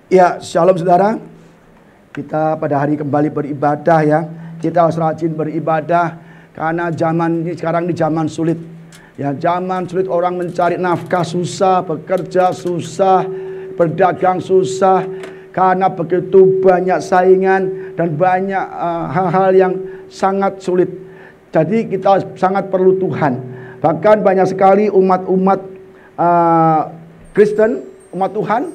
Ya, shalom saudara. Kita pada hari kembali beribadah ya. Kita harus rajin beribadah karena zaman ini sekarang di zaman sulit. Ya, zaman sulit, orang mencari nafkah susah, bekerja susah, berdagang susah karena begitu banyak saingan dan banyak hal-hal yang sangat sulit. Jadi kita sangat perlu Tuhan. Bahkan banyak sekali umat-umat Kristen, umat Tuhan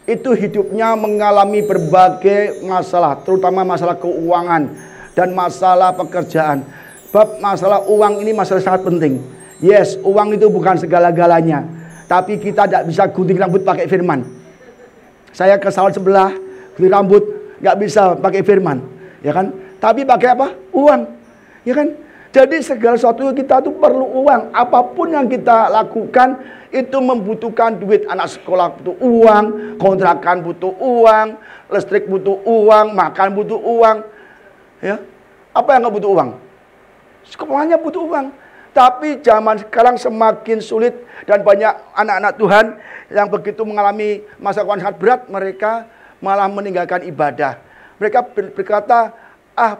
itu hidupnya mengalami berbagai masalah, terutama masalah keuangan dan masalah pekerjaan. Bab masalah uang ini masalah sangat penting. Yes, uang itu bukan segala-galanya, tapi kita tidak bisa gunting rambut pakai firman. Saya ke salon sebelah, gunting rambut nggak bisa pakai firman, ya kan? Tapi pakai apa? Uang, ya kan? Jadi segala sesuatu kita tuh perlu uang. Apapun yang kita lakukan itu membutuhkan duit. Anak sekolah butuh uang, kontrakan butuh uang, listrik butuh uang, makan butuh uang. Ya, apa yang nggak butuh uang? Semuanya butuh uang. Tapi zaman sekarang semakin sulit dan banyak anak-anak Tuhan yang begitu mengalami masa keuangan sangat berat, mereka malah meninggalkan ibadah. Mereka berkata,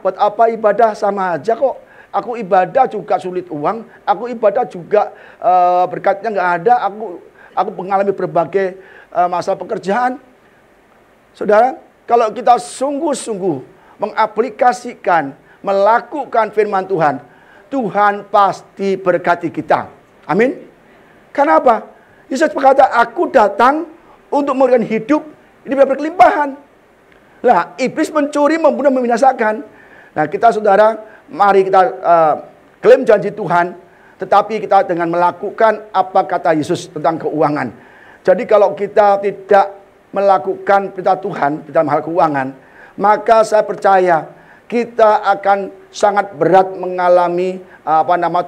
buat apa ibadah, sama aja kok. Aku ibadah juga sulit uang, aku ibadah juga berkatnya nggak ada, aku mengalami berbagai masalah pekerjaan. Saudara, kalau kita sungguh-sungguh mengaplikasikan, melakukan firman Tuhan, Tuhan pasti berkati kita. Amin. Kenapa? Yesus berkata, aku datang untuk memberikan hidup ini berkelimpahan. Lah, iblis mencuri, membunuh, membinasakan. Nah, kita saudara, mari kita klaim janji Tuhan, tetapi kita dengan melakukan apa kata Yesus tentang keuangan. Jadi kalau kita tidak melakukan perintah Tuhan dalam hal keuangan, maka saya percaya kita akan sangat berat mengalami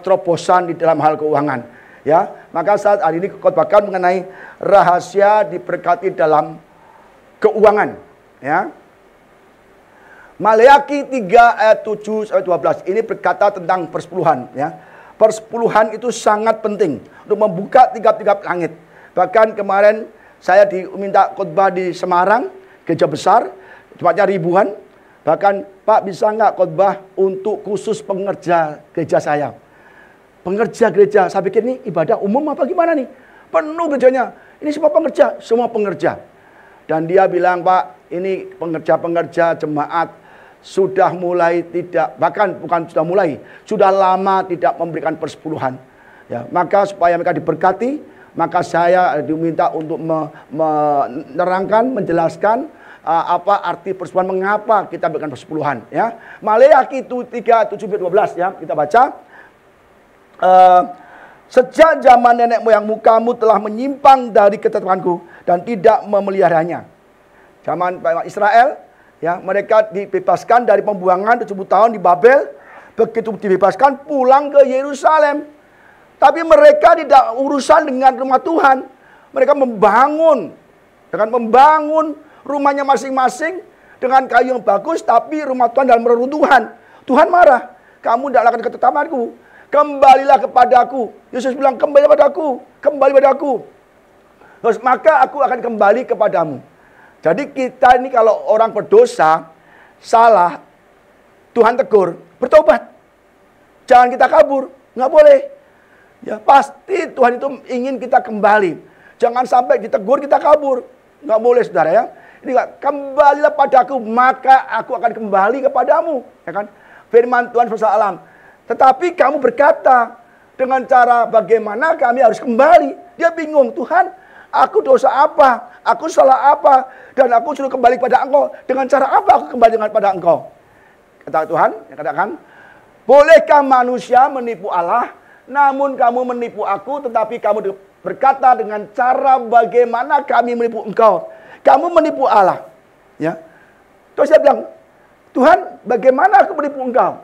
terobosan di dalam hal keuangan. Ya, maka saat hari ini khotbahkan mengenai rahasia diberkati dalam keuangan. Ya. Maleakhi 3 ayat 7 sampai 12 ini berkata tentang persepuluhan, ya. Persepuluhan itu sangat penting untuk membuka tiga-tiga langit. Bahkan kemarin saya diminta khotbah di Semarang, gereja besar, tempatnya ribuan. Bahkan, Pak, bisa nggak khotbah untuk khusus pengerja gereja saya? Pengerja gereja, saya pikir ini ibadah umum apa gimana nih? Penuh gerejanya. Ini semua pengerja, semua pengerja. Dan dia bilang, Pak, ini pengerja-pengerja jemaat sudah mulai tidak, bahkan bukan sudah mulai, sudah lama tidak memberikan persepuluhan. Ya, maka supaya mereka diberkati, maka saya diminta untuk menerangkan, menjelaskan apa arti persepuluhan, mengapa kita berikan persepuluhan. Ya, Maleakhi 3:7-12 ya, kita baca. Sejak zaman nenek moyangmu kamu telah menyimpang dari ketetapanku dan tidak memeliharanya. Zaman Israel, ya, mereka dibebaskan dari pembuangan 70 tahun di Babel. Begitu dibebaskan pulang ke Yerusalem. Tapi mereka tidak urusan dengan rumah Tuhan. Mereka membangun rumahnya masing-masing dengan kayu yang bagus, tapi rumah Tuhan dalam reruntuhan. Tuhan marah. Kamu tidak lakukan ketetapanku. Kembalilah kepadaku. Yesus bilang, kembali padaku, kembali padaku. Terus maka aku akan kembali kepadamu. Jadi kita ini kalau orang berdosa, salah, Tuhan tegur, bertobat. Jangan kita kabur, nggak boleh. Ya, pasti Tuhan itu ingin kita kembali. Jangan sampai ditegur kita kabur. Nggak boleh, saudara ya. Ini kembalilah padaku, maka aku akan kembali kepadamu. Ya kan? Firman Tuhan semesta alam. Tetapi kamu berkata, dengan cara bagaimana kami harus kembali. Dia bingung, Tuhan, aku dosa apa? Aku salah apa? Dan aku suruh kembali pada Engkau. Dengan cara apa aku kembali pada Engkau? Kata Tuhan, yang katakan, bolehkah manusia menipu Allah? Namun kamu menipu aku, tetapi kamu berkata dengan cara bagaimana kami menipu Engkau. Kamu menipu Allah. Ya. Terus dia bilang, Tuhan, bagaimana aku menipu Engkau?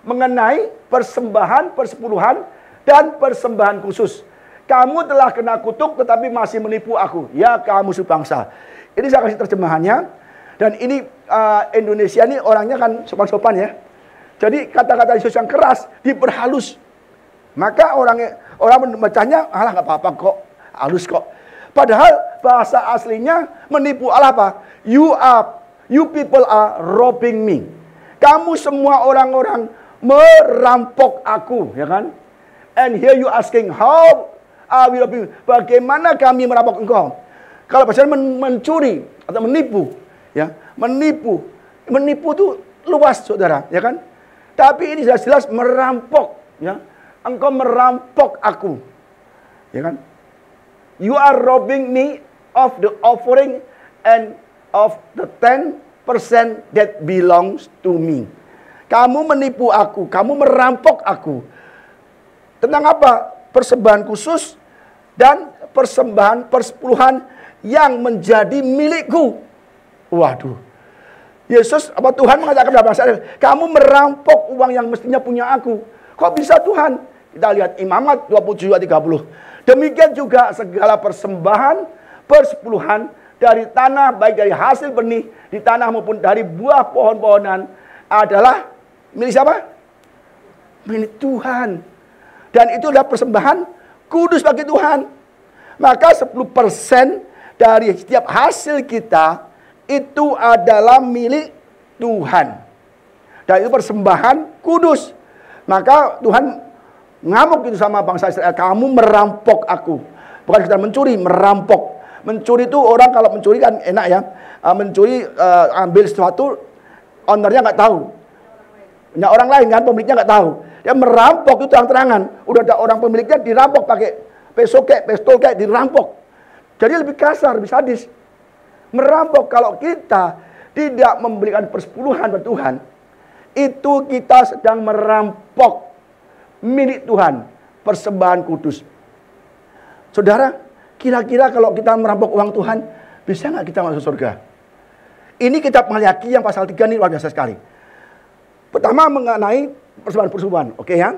Mengenai persembahan, persepuluhan, dan persembahan khusus. Kamu telah kena kutuk tetapi masih menipu aku. Ya, kamu sebangsa. Ini saya kasih terjemahannya. Dan ini Indonesia ini orangnya kan sopan-sopan ya. Jadi kata-kata Yesus yang keras diperhalus. Maka orang membacanya, alah nggak apa-apa kok, halus kok. Padahal bahasa aslinya menipu Allah apa? You people are robbing me. Kamu semua orang-orang merampok aku, ya kan? And here you asking how are we robbing? Bagaimana kami merampok engkau? Kalau bahasa mencuri atau menipu, ya, menipu itu luas, saudara, ya kan? Tapi ini jelas-jelas merampok, ya. Engkau merampok aku, ya kan? You are robbing me of the offering and of the 10% that belongs to me. Kamu menipu aku, kamu merampok aku. Tentang apa? Persembahan khusus dan persembahan persepuluhan yang menjadi milikku. Waduh. Yesus apa Tuhan mengatakan dalam bahasa Arab, kamu merampok uang yang mestinya punya aku. Kok bisa Tuhan? Kita lihat Imamat 27:30. Demikian juga segala persembahan persepuluhan dari tanah, baik dari hasil benih di tanah maupun dari buah pohon-pohonan adalah milik siapa? Milik Tuhan. Dan itu adalah persembahan kudus bagi Tuhan. Maka 10% dari setiap hasil kita itu adalah milik Tuhan. Dan itu persembahan kudus. Maka Tuhan ngamuk itu sama bangsa Israel. Kamu merampok aku. Bukan sekedar mencuri, merampok. Mencuri itu orang kalau mencuri kan enak ya. Mencuri ambil sesuatu, ownernya nggak tahu. Ya, orang lain kan, pemiliknya nggak tahu. Dia merampok itu terang-terangan. Udah ada orang pemiliknya dirampok pakai pistol kayak dirampok. Jadi lebih kasar, lebih sadis. Merampok kalau kita tidak memberikan persepuluhan buat Tuhan, itu kita sedang merampok milik Tuhan, persembahan kudus. Saudara, kira-kira kalau kita merampok uang Tuhan, bisa nggak kita masuk surga? Ini kitab Maliaki yang pasal 3 ini luar biasa sekali. Pertama mengenai persembahan-persembahan, oke ya.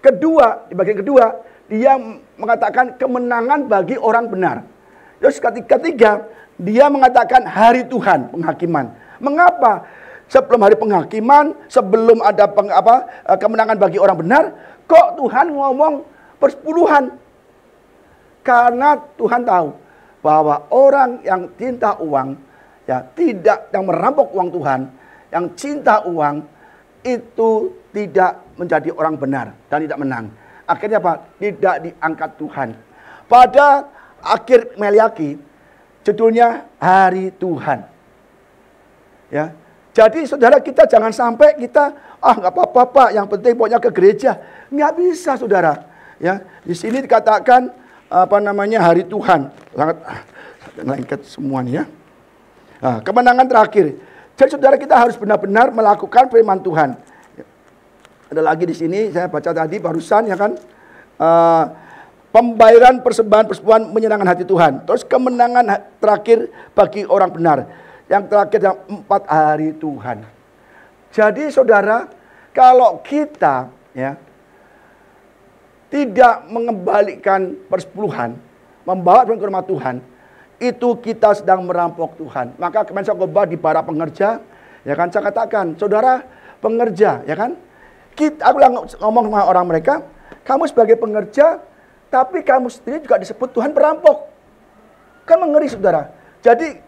Kedua, di bagian kedua, dia mengatakan kemenangan bagi orang benar. Terus ketiga, dia mengatakan hari Tuhan, penghakiman. Mengapa? Sebelum hari penghakiman, sebelum ada kemenangan bagi orang benar, kok Tuhan ngomong persepuluhan? Karena Tuhan tahu bahwa orang yang cinta uang, ya tidak yang merampok uang Tuhan, yang cinta uang itu tidak menjadi orang benar dan tidak menang. Akhirnya apa? Tidak diangkat Tuhan. Pada akhir Maliaki, judulnya Hari Tuhan. Ya. Jadi saudara, kita jangan sampai kita nggak apa-apa Pak, yang penting pokoknya ke gereja. Nggak bisa saudara. Ya, di sini dikatakan Hari Tuhan. Sangat lengket semuanya. Nah, kemenangan terakhir. Jadi saudara, kita harus benar-benar melakukan firman Tuhan. Ada lagi di sini saya baca tadi barusan ya kan. Pembayaran persembahan menyenangkan hati Tuhan. Terus kemenangan terakhir bagi orang benar. Yang terakhir yang 4 hari Tuhan. Jadi saudara, kalau kita ya tidak mengembalikan persepuluhan, membawa ke rumah Tuhan, itu kita sedang merampok Tuhan. Maka kemarin saya khotbah di para pengerja, ya kan, saya katakan, saudara pengerja, ya kan, aku ngomong sama orang mereka, kamu sebagai pengerja, tapi kamu sendiri juga disebut Tuhan perampok. Kan mengeri saudara. Jadi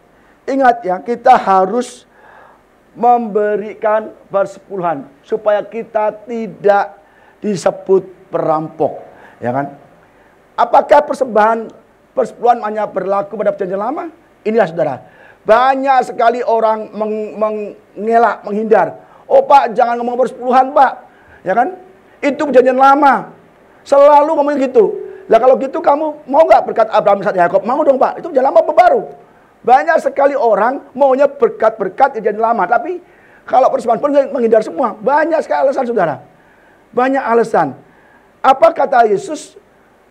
ingat ya, kita harus memberikan persepuluhan supaya kita tidak disebut perampok, ya kan? Apakah persepuluhan hanya berlaku pada perjanjian lama? Inilah saudara, banyak sekali orang mengelak, menghindar. Oh Pak, jangan ngomong persepuluhan Pak, ya kan? Itu perjanjian lama, selalu ngomong gitu. Lah kalau gitu kamu mau nggak berkat Abraham, Ishak, Yakub? Mau dong Pak, itu perjanjian lama apa baru? Banyak sekali orang maunya berkat-berkat perjanjian lama, tapi kalau persembahan pun menghindar semua. Banyak sekali alasan saudara, banyak alasan. Apa kata Yesus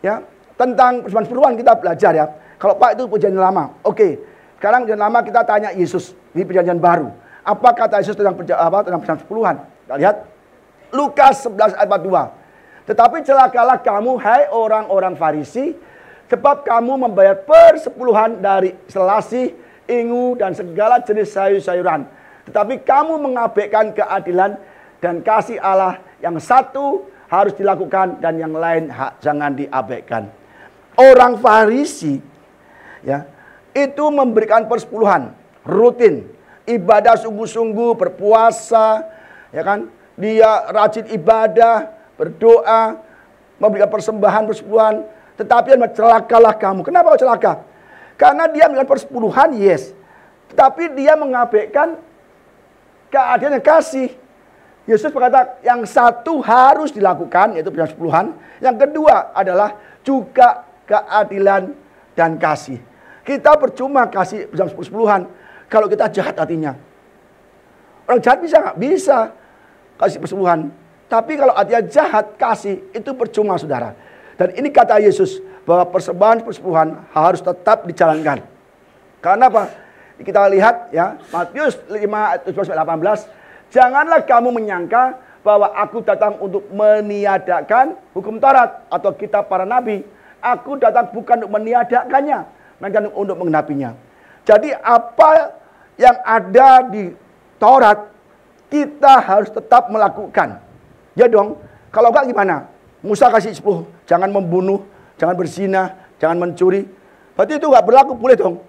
ya tentang persepuluhan kita belajar ya. Kalau Pak itu perjanjian lama. Oke. Sekarang perjanjian lama kita tanya Yesus di perjanjian baru. Apa kata Yesus tentang persepuluhan? Kita lihat Lukas 11 ayat 42. Tetapi celakalah kamu hai orang-orang Farisi, sebab kamu membayar persepuluhan dari selasih, ingu dan segala jenis sayur-sayuran. Tetapi kamu mengabaikan keadilan dan kasih Allah, yang satu harus dilakukan dan yang lain jangan diabaikan. Orang Farisi ya, itu memberikan persepuluhan rutin, ibadah sungguh-sungguh, berpuasa, ya kan? Dia rajin ibadah, berdoa, memberikan persembahan persepuluhan. Tetapi celakalah kamu. Kenapa kau celaka? Karena dia memberikan persepuluhan, yes. Tetapi dia mengabaikan keadilan yang kasih. Yesus berkata, yang satu harus dilakukan, yaitu persepuluhan. Yang kedua adalah juga keadilan dan kasih. Kita percuma kasih persepuluhan kalau kita jahat hatinya. Orang jahat bisa nggak? Bisa kasih persepuluhan. Tapi kalau hatinya jahat, kasih, itu percuma, saudara. Dan ini kata Yesus, bahwa persembahan persepuluhan harus tetap dijalankan. Karena apa? Kita lihat ya, Matius 5 ayat 18. Janganlah kamu menyangka bahwa aku datang untuk meniadakan hukum Taurat atau kitab para nabi. Aku datang bukan untuk meniadakannya, melainkan untuk menggenapinya. Jadi apa yang ada di Taurat, kita harus tetap melakukan. Ya dong, kalau enggak gimana? Musa kasih 10, jangan membunuh, jangan berzina, jangan mencuri. Berarti itu enggak berlaku, boleh dong?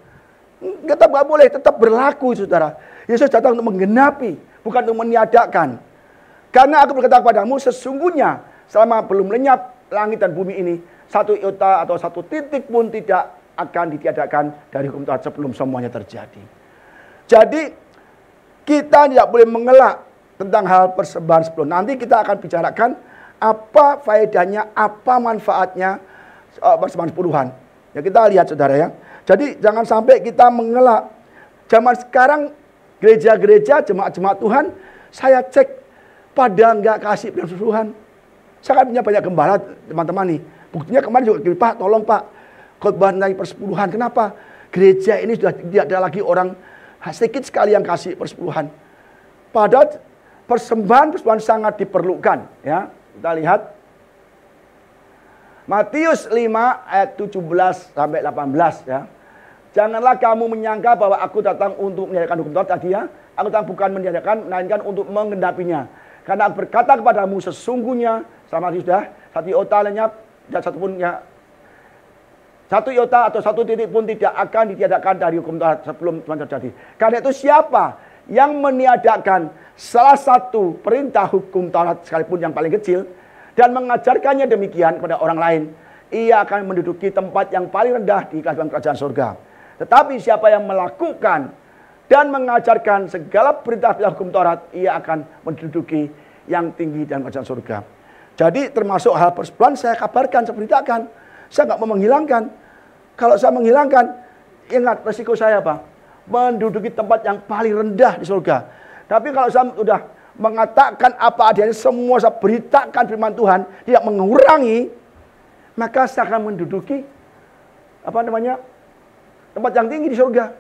Tetap enggak boleh, tetap berlaku, saudara. Yesus datang untuk menggenapi, bukan untuk meniadakan. Karena aku berkata kepadamu, sesungguhnya selama belum lenyap langit dan bumi ini, satu iota atau satu titik pun tidak akan ditiadakan dari hukum Taurat sebelum semuanya terjadi. Jadi kita tidak boleh mengelak tentang hal persembahan sebelum. Nanti kita akan bicarakan apa faedahnya, apa manfaatnya persembahan sepuluhan. Ya kita lihat, saudara ya. Jadi jangan sampai kita mengelak. Zaman sekarang gereja-gereja, jemaat-jemaat Tuhan, saya cek pada nggak kasih persepuluhan. Saya kan punya banyak gembala, teman-teman nih. Buktinya kemarin juga, Pak, tolong Pak, khotbah naik persepuluhan. Kenapa? Gereja ini sudah tidak ada lagi orang, sedikit sekali yang kasih persepuluhan. Padahal persembahan sangat diperlukan. Ya, kita lihat Matius 5 ayat 17 sampai 18 ya. Janganlah kamu menyangka bahwa aku datang untuk meniadakan hukum Taurat tadi ya. Aku datang bukan meniadakan, melainkan untuk menggenapinya. Karena aku berkata kepadamu, sesungguhnya sama sudah satu iota lenyap dan satu pun ya, satu iota atau satu titik pun tidak akan ditiadakan dari hukum Taurat sebelum Tuhan terjadi. Karena itu siapa yang meniadakan salah satu perintah hukum Taurat sekalipun yang paling kecil dan mengajarkannya demikian kepada orang lain, ia akan menduduki tempat yang paling rendah di kerajaan surga. Tetapi siapa yang melakukan dan mengajarkan segala perintah hukum Taurat, ia akan menduduki yang tinggi dan kerajaan surga. Jadi termasuk hal persepuluhan saya kabarkan, saya beritakan. Saya nggak mau menghilangkan. Kalau saya menghilangkan, ingat resiko saya apa? Menduduki tempat yang paling rendah di surga. Tapi kalau saya sudah mengatakan apa adanya, semua saya beritakan firman Tuhan, tidak mengurangi, maka saya akan menduduki tempat yang tinggi di surga.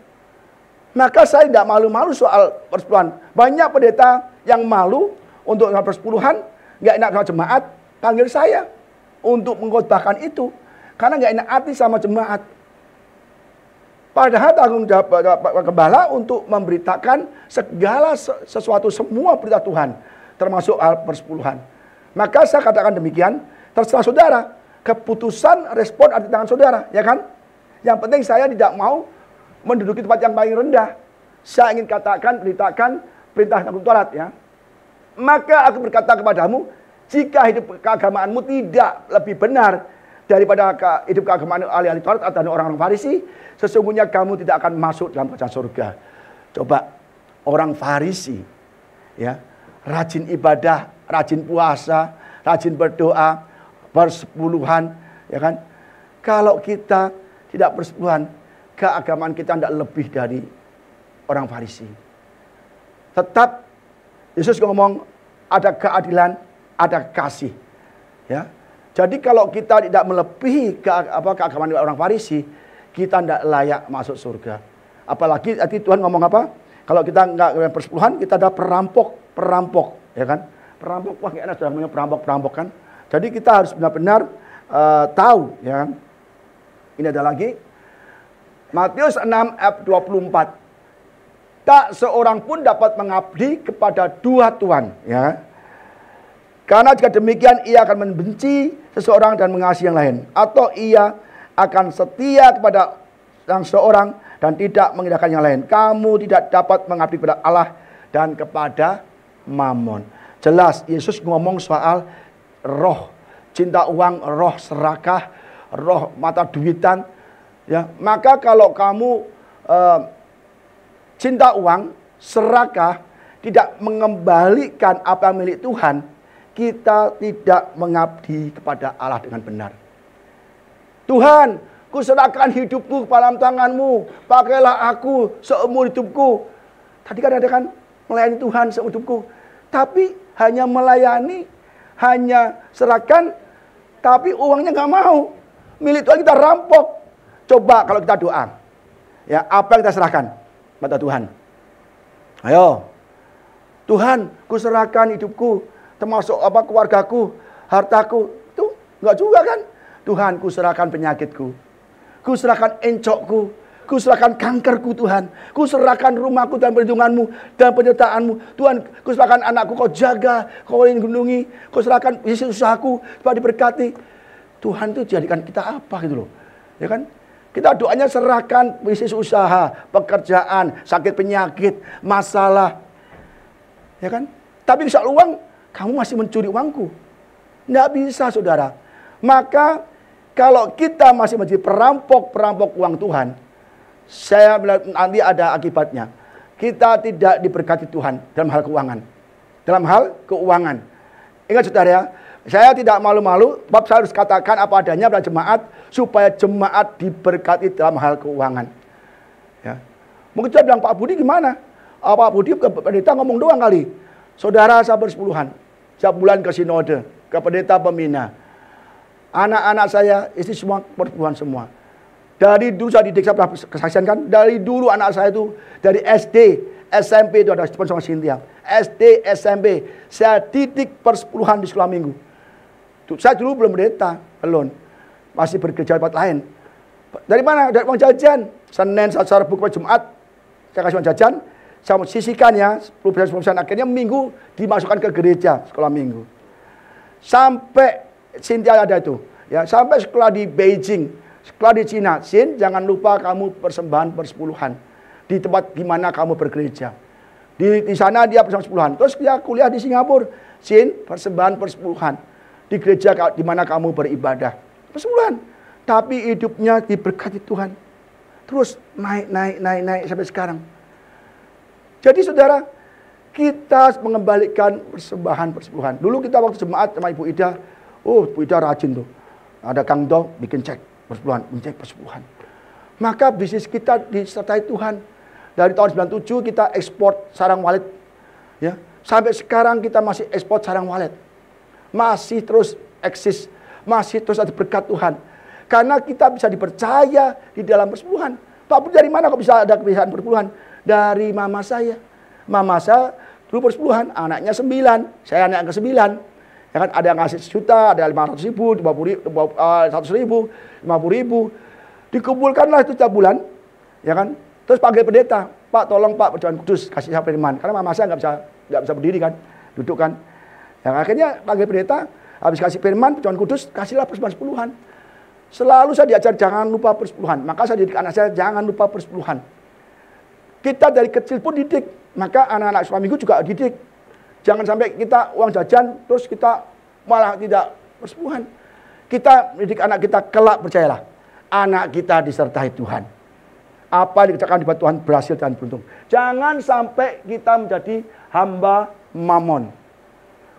Maka saya tidak malu-malu soal persepuluhan. Banyak pendeta yang malu untuk persepuluhan, nggak enak sama jemaat, panggil saya untuk mengkhotbahkan itu. Karena nggak enak hati sama jemaat. Padahal tanggung jawab gembala untuk memberitakan segala sesuatu, semua berita Tuhan, termasuk hal persepuluhan. Maka saya katakan demikian, terserah saudara, keputusan respon ada di tangan saudara, ya kan? Yang penting saya tidak mau menduduki tempat yang paling rendah. Saya ingin katakan, beritakan perintah hukum Taurat ya. Maka aku berkata kepadamu, jika hidup keagamaanmu tidak lebih benar daripada hidup keagamaan ahli-ahli Taurat atau orang-orang Farisi, sesungguhnya kamu tidak akan masuk dalam kerajaan surga. Coba orang Farisi ya, rajin ibadah, rajin puasa, rajin berdoa, persepuluhan, ya kan? Kalau kita tidak persepuluhan, keagamaan kita tidak lebih dari orang Farisi. Tetap Yesus ngomong ada keadilan, ada kasih. Ya. Jadi kalau kita tidak melebihi keagamaan orang Farisi, kita tidak layak masuk surga. Apalagi tadi Tuhan ngomong apa? Kalau kita nggak persepuluhan, kita ada perampok, ya kan? Perampok, wah enak sudah namanya perampok kan? Jadi kita harus benar-benar tahu, ya kan? Ini ada lagi Matius 6 ayat 24. Tak seorang pun dapat mengabdi kepada dua tuan, ya. Karena jika demikian ia akan membenci seseorang dan mengasihi yang lain, atau ia akan setia kepada yang seorang dan tidak mengindahkan yang lain. Kamu tidak dapat mengabdi kepada Allah dan kepada Mammon. Jelas Yesus ngomong soal roh, cinta uang, roh serakah, roh mata duitan. Ya, maka kalau kamu cinta uang, serakah, tidak mengembalikan apa yang milik Tuhan, kita tidak mengabdi kepada Allah dengan benar. Tuhan, kuserahkan hidupku ke dalam tanganmu, pakailah aku seumur hidupku. Tadi kan ada kan melayani Tuhan seumur hidupku, tapi hanya melayani, hanya serahkan, tapi uangnya nggak mau. Milik Tuhan kita rampok. Coba kalau kita doa, ya apa yang kita serahkan pada Tuhan? Ayo, Tuhan, kuserahkan hidupku, termasuk keluargaku, hartaku. Itu nggak juga kan? Tuhan, kuserahkan penyakitku, kuserahkan encokku, kuserahkan kankerku Tuhan, kuserahkan rumahku dan perlindunganmu dan penyertaanmu. Tuhan, kuserahkan anakku, kau jaga, kau lindungi, kuserahkan bisnis usahaku, supaya diberkati. Tuhan itu jadikan kita apa gitu loh, ya kan? Kita doanya serahkan bisnis usaha, pekerjaan, sakit penyakit, masalah, ya kan? Tapi soal uang, kamu masih mencuri uangku. Nggak bisa, saudara. Maka kalau kita masih menjadi perampok uang Tuhan, saya bilang nanti ada akibatnya. Kita tidak diberkati Tuhan dalam hal keuangan. Dalam hal keuangan. Ingat saudara ya, saya tidak malu-malu, bab saya harus katakan apa adanya pada jemaat, supaya jemaat diberkati dalam hal keuangan. Ya. Mungkin saya bilang, Pak Budi gimana? Pak Budi ke pendeta ngomong doang kali. Saudara saya bersepuluhan, setiap bulan ke sinode, ke pendeta pembina. Anak-anak saya, istri semua bersepuluhan semua. Dari dulu saya didik, saya pernah kesaksian kan, dari dulu anak saya itu, dari SD, SMP itu ada sponsor Cynthia. SD, SMP, saya didik persepuluhan di sekolah minggu. Saya dulu belum pendeta, belum. Masih bekerja di tempat lain. Dari mana? Dari uang jajan. Senin, Selasa, Rabu, Kamis, Jumat, saya kasih uang jajan. Saya sisihkan ya, 10%. Akhirnya minggu dimasukkan ke gereja, sekolah minggu. Sampai Cynthia ada itu. Ya, sampai sekolah di Beijing, sekolah di Cina. Sin, jangan lupa kamu persembahan persepuluhan. Di tempat di mana kamu bergereja. Di sana dia persepuluhan. Terus dia kuliah di Singapura. Sin, persembahan persepuluhan. Di gereja di mana kamu beribadah. Persepuluhan. Tapi hidupnya diberkati Tuhan. Terus naik sampai sekarang. Jadi saudara, kita mengembalikan persembahan persepuluhan. Dulu kita waktu jemaat sama Ibu Ida, Bu Ida rajin tuh. Ada Kang Do bikin cek persepuluhan, mencek persepuluhan. Maka bisnis kita disertai Tuhan. Dari tahun 97 kita ekspor sarang walet. Ya, sampai sekarang kita masih ekspor sarang walet. Masih terus eksis, masih terus ada berkat Tuhan. Karena kita bisa dipercaya di dalam persepuluhan. Pak Budi, dari mana kok bisa ada kebiasaan persepuluhan? Dari mama saya. Mama saya dulu persepuluhan, anaknya 9, saya anak ke-9. Ya kan, ada yang ngasih 1 juta, ada 500.000, 100.000, 50.000. Dikumpulkanlah itu tiap bulan, ya kan? Terus panggil pendeta, Pak tolong Pak perjamuan kudus kasih saya firman. Karena mama saya nggak bisa berdiri kan, duduk kan. Ya, akhirnya panggil pendeta, habis kasih firman perjamuan kudus, kasihlah persepuluhan sepuluhan. Selalu saya diajar jangan lupa persepuluhan. Maka saya didik anak saya jangan lupa persepuluhan. Kita dari kecil pun didik, maka anak-anak sekolah minggu juga didik. Jangan sampai kita uang jajan terus kita malah tidak persepuluhan. Kita mendidik anak kita kelak, percayalah. Anak kita disertai Tuhan. Apa yang dikerjakan di Tuhan berhasil dan beruntung. Jangan sampai kita menjadi hamba Mammon.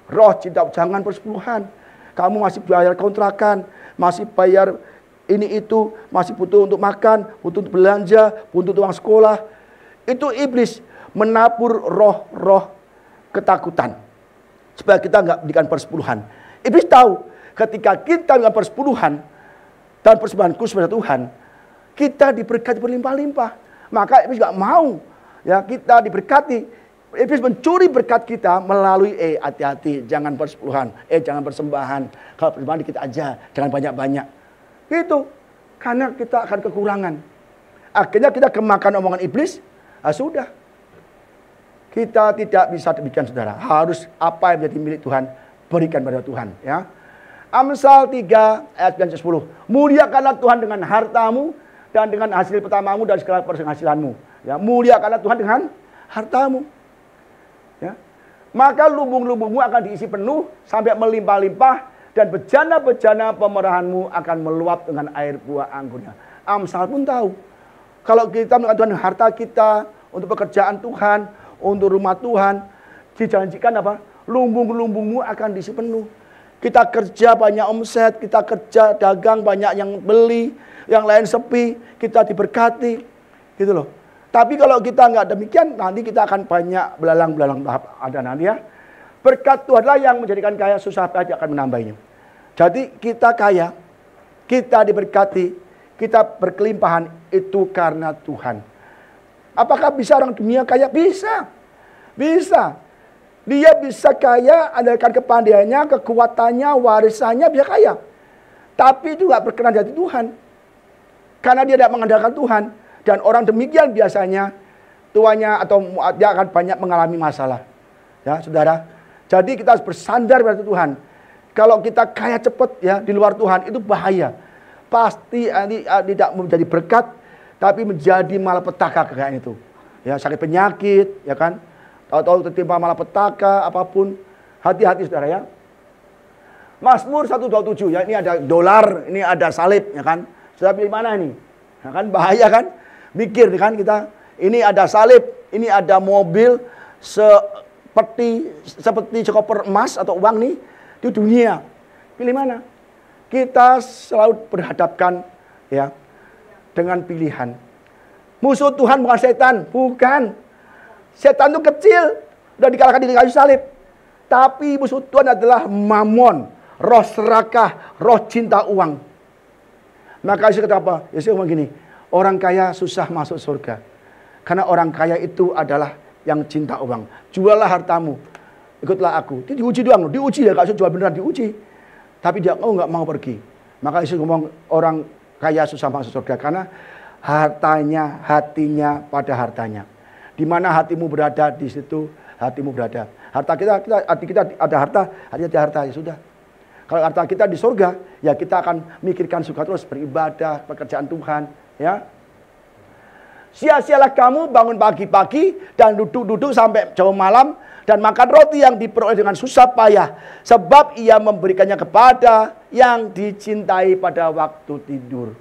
Roh cinta, jangan persepuluhan. Kamu masih bayar kontrakan, masih bayar ini itu, masih butuh untuk makan, butuh untuk belanja, butuh untuk uang sekolah. Itu iblis menabur roh-roh ketakutan. Supaya kita nggak berikan persepuluhan. Iblis tahu ketika kita berikan persepuluhan dan persembahan khusus kepada Tuhan, kita diberkati berlimpah-limpah. Maka iblis nggak mau ya kita diberkati. Iblis mencuri berkat kita melalui hati-hati, jangan persepuluhan, jangan persembahan. Kalau persembahan dikit aja, jangan banyak-banyak. Gitu. Karena kita akan kekurangan. Akhirnya kita kemakan omongan iblis, sudah. Kita tidak bisa demikian saudara. Harus apa yang menjadi milik Tuhan, berikan pada Tuhan. Ya. Amsal 3 ayat 9-10. Muliakanlah Tuhan dengan hartamu dan dengan hasil pertamamu dan segala penghasilanmu. Ya, muliakanlah Tuhan dengan hartamu. Ya. Maka lumbung-lumbungmu akan diisi penuh sampai melimpah-limpah, dan bejana-bejana pemerahanmu akan meluap dengan air buah anggurnya. Amsal pun tahu, kalau kita melakukan Tuhan harta kita untuk pekerjaan Tuhan, untuk rumah Tuhan, dijanjikan apa? Lumbung-lumbungmu akan diisi penuh. Kita kerja banyak omset, kita kerja dagang banyak yang beli, yang lain sepi, kita diberkati, gitu loh. Tapi kalau kita nggak demikian, nanti kita akan banyak belalang-belalang ada nanti ya. Berkat Tuhanlah yang menjadikan kaya, susah payah akan menambahnya. Jadi kita kaya, kita diberkati, kita berkelimpahan itu karena Tuhan. Apakah bisa orang dunia kaya? Bisa. Bisa. Dia bisa kaya andalkan kepandaiannya, kekuatannya, warisannya, bisa kaya. Tapi itu gak berkenan di hati Tuhan. Karena dia tidak mengandalkan Tuhan. Dan orang demikian biasanya tuanya atau dia akan banyak mengalami masalah. Ya, saudara. Jadi kita harus bersandar pada Tuhan. Kalau kita kaya cepat ya di luar Tuhan, itu bahaya. Pasti tidak menjadi berkat, tapi menjadi malapetaka kekayaan itu. Ya, sakit penyakit, ya kan? Tahu-tahu tertimpa malapetaka, apapun. Hati-hati saudara ya. Mazmur 127 ya, ini ada dolar, ini ada salib, ya kan? Sudah pilih mana ini? Ya kan bahaya kan? Mikir kan kita. Ini ada salib, ini ada mobil seperti sekoper emas atau uang nih di dunia. Pilih mana? Kita selalu berhadapkan ya dengan pilihan. Musuh Tuhan bukan setan, bukan. Setan itu kecil, udah dikalahkan di kayu salib. Tapi musuh Tuhan adalah mamon, roh serakah, roh cinta uang. Maka Yesus kata apa? Yesus ngomong gini, orang kaya susah masuk surga. Karena orang kaya itu adalah yang cinta uang. Juallah hartamu, ikutlah aku. Itu diuji doang, diuji ya, gak usah jual beneran, diuji. Tapi dia nggak mau pergi. Maka Yesus ngomong orang kaya susah masuk surga karena hartanya, hatinya pada hartanya. Di mana hatimu berada, di situ hatimu berada. Harta hati kita ada harta, hati ada harta, ya sudah. Kalau harta kita di surga, ya kita akan mikirkan suka terus beribadah, pekerjaan Tuhan, ya. Sia-sialah kamu bangun pagi-pagi dan duduk-duduk sampai jauh malam dan makan roti yang diperoleh dengan susah payah, sebab ia memberikannya kepada yang dicintai pada waktu tidur.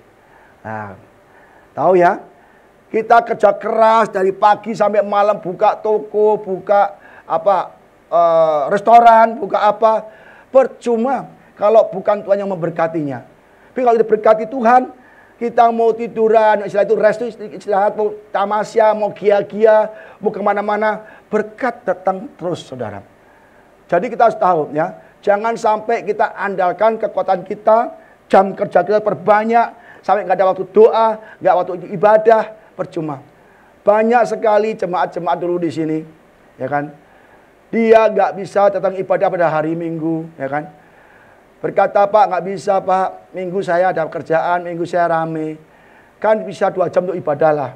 Nah, tahu ya, kita kerja keras dari pagi sampai malam, buka toko, buka restoran, buka apa, percuma kalau bukan Tuhan yang memberkatinya. Tapi kalau diberkati Tuhan, kita mau tiduran, istilah itu rest, istirahat, mau tamasya, mau gia-gia, mau kemana-mana, berkat datang terus, saudara. Jadi kita harus tahu ya, jangan sampai kita andalkan kekuatan kita, jam kerja kita perbanyak, sampai nggak ada waktu doa, nggak waktu ibadah, percuma. Banyak sekali jemaat-jemaat dulu di sini, ya kan? Dia nggak bisa datang ibadah pada hari Minggu, ya kan? Berkata, Pak, nggak bisa, Pak. Minggu saya ada kerjaan, minggu saya rame. Kan bisa 2 jam untuk ibadah lah.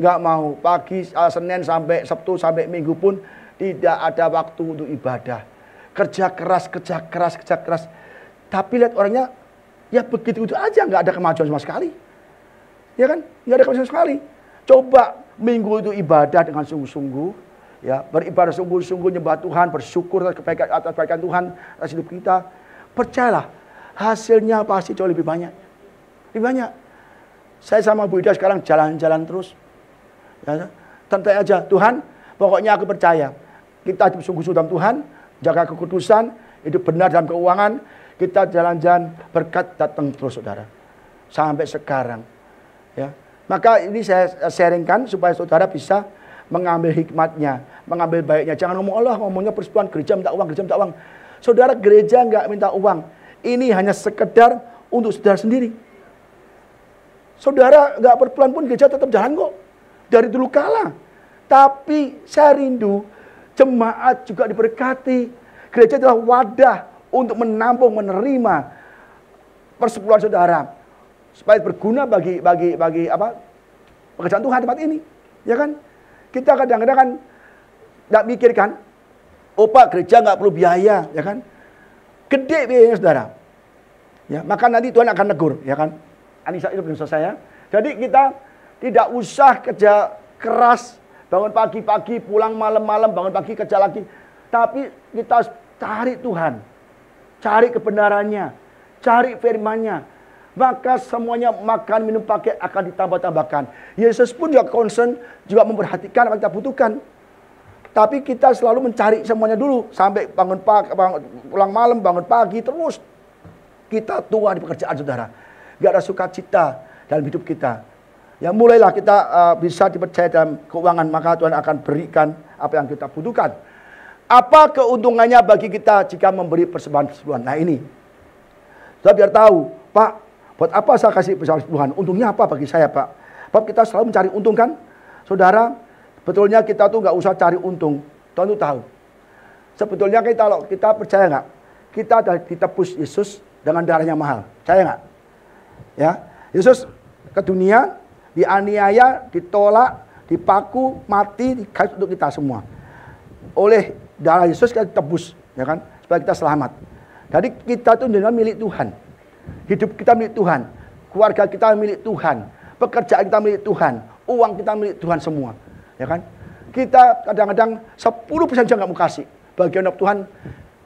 Nggak mau. Pagi, Senin sampai Sabtu sampai Minggu pun tidak ada waktu untuk ibadah. Kerja keras. Tapi lihat orangnya, ya begitu itu aja, nggak ada kemajuan sama sekali. Ya kan? Nggak ada kemajuan sama sekali. Coba Minggu itu ibadah dengan sungguh-sungguh. Ya, beribadah sungguh-sungguh, nyembah Tuhan, bersyukur atas kebaikan Tuhan atas hidup kita. Percayalah, hasilnya pasti jauh lebih banyak. Lebih banyak. Saya sama Bu Ida sekarang jalan-jalan terus. Ya, santai aja. Tuhan, pokoknya aku percaya. Kita hidup sungguh-sungguh dalam Tuhan, jaga kekudusan, hidup benar dalam keuangan. Kita jalan-jalan, berkat datang terus, saudara. Sampai sekarang. Ya. Maka ini saya sharingkan supaya saudara bisa mengambil hikmatnya, mengambil baiknya. Jangan ngomong Allah, ngomongnya persekutuan, gereja minta uang, gereja minta uang. Saudara, gereja nggak minta uang. Ini hanya sekedar untuk saudara sendiri. Saudara nggak berpelan pun gereja tetap jalan kok. Dari dulu kala. Tapi saya rindu jemaat juga diberkati. Gereja adalah wadah untuk menampung, menerima persepuluhan saudara. Supaya berguna bagi pekerjaan Tuhan tempat ini. Ya kan? Kita kadang-kadang kan nggak mikir kan. Oh Pak, gereja nggak perlu biaya, ya kan? Gede biayanya, saudara. Ya, maka nanti Tuhan akan negur, ya kan? Anissa itu belum selesai ya. Jadi kita tidak usah kerja keras, bangun pagi-pagi, pulang malam-malam, bangun pagi kerja lagi. Tapi kita harus cari Tuhan, cari kebenarannya, cari firman-Nya. Maka semuanya makan, minum, pakai akan ditambah-tambahkan. Yesus pun juga concern, juga memperhatikan apa yang kita butuhkan. Tapi kita selalu mencari semuanya dulu. Sampai bangun pagi, pulang malam, bangun pagi, terus. Kita tua di pekerjaan, saudara. Gak ada sukacita dalam hidup kita. Ya mulailah kita bisa dipercaya dalam keuangan, maka Tuhan akan berikan apa yang kita butuhkan. Apa keuntungannya bagi kita jika memberi persembahan-persembahan? Nah ini. Saya biar tahu, Pak, buat apa saya kasih persembahan? Untungnya apa bagi saya, Pak? Pak, kita selalu mencari untung kan? Saudara, betulnya kita tuh nggak usah cari untung. Tuhan tuh tahu. Sebetulnya kalau kita percaya nggak? Kita ada ditebus Yesus dengan darahnya mahal. Percaya nggak? Ya, Yesus ke dunia, dianiaya, ditolak, dipaku, mati, dikasih untuk kita semua. Oleh darah Yesus kita ditebus, ya kan? Supaya kita selamat. Jadi kita itu adalah milik Tuhan. Hidup kita milik Tuhan. Keluarga kita milik Tuhan. Pekerjaan kita milik Tuhan. Uang kita milik Tuhan semua. Ya kan? Kita kadang-kadang 10% saja nggak mau kasih. Bagian dari Tuhan,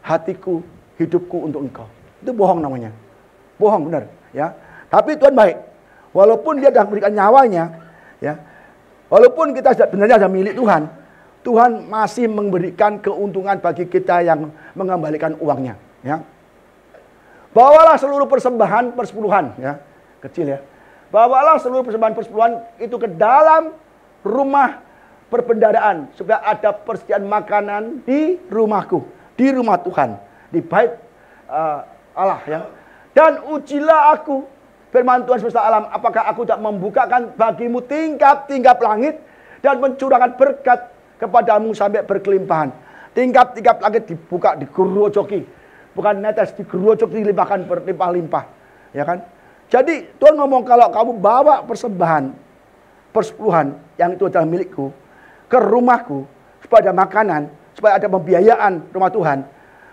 hatiku, hidupku untuk engkau. Itu bohong namanya. Bohong benar. Ya. Tapi Tuhan baik. Walaupun dia sudah memberikan nyawanya. Ya. Walaupun kita sebenarnya sudah milik Tuhan. Tuhan masih memberikan keuntungan bagi kita yang mengembalikan uangnya. Ya. Bawalah seluruh persembahan persepuluhan, ya, kecil ya. Bawalah seluruh persembahan persepuluhan itu ke dalam rumah perbendaharaan supaya ada persediaan makanan di rumahku, di rumah Tuhan, di bait Allah, ya. Dan ujilah aku, firman Tuhan semesta alam, apakah aku tak membukakan bagimu tingkap-tingkap langit dan mencurahkan berkat kepadamu sampai berkelimpahan. Tingkap-tingkap langit dibuka, digerojoki. Bukan netes, digerojok, dilimpahkan berlimpah-limpah. Ya kan? Jadi Tuhan ngomong kalau kamu bawa persembahan, persepuluhan yang itu adalah milikku, ke rumahku, supaya ada makanan, supaya ada pembiayaan rumah Tuhan,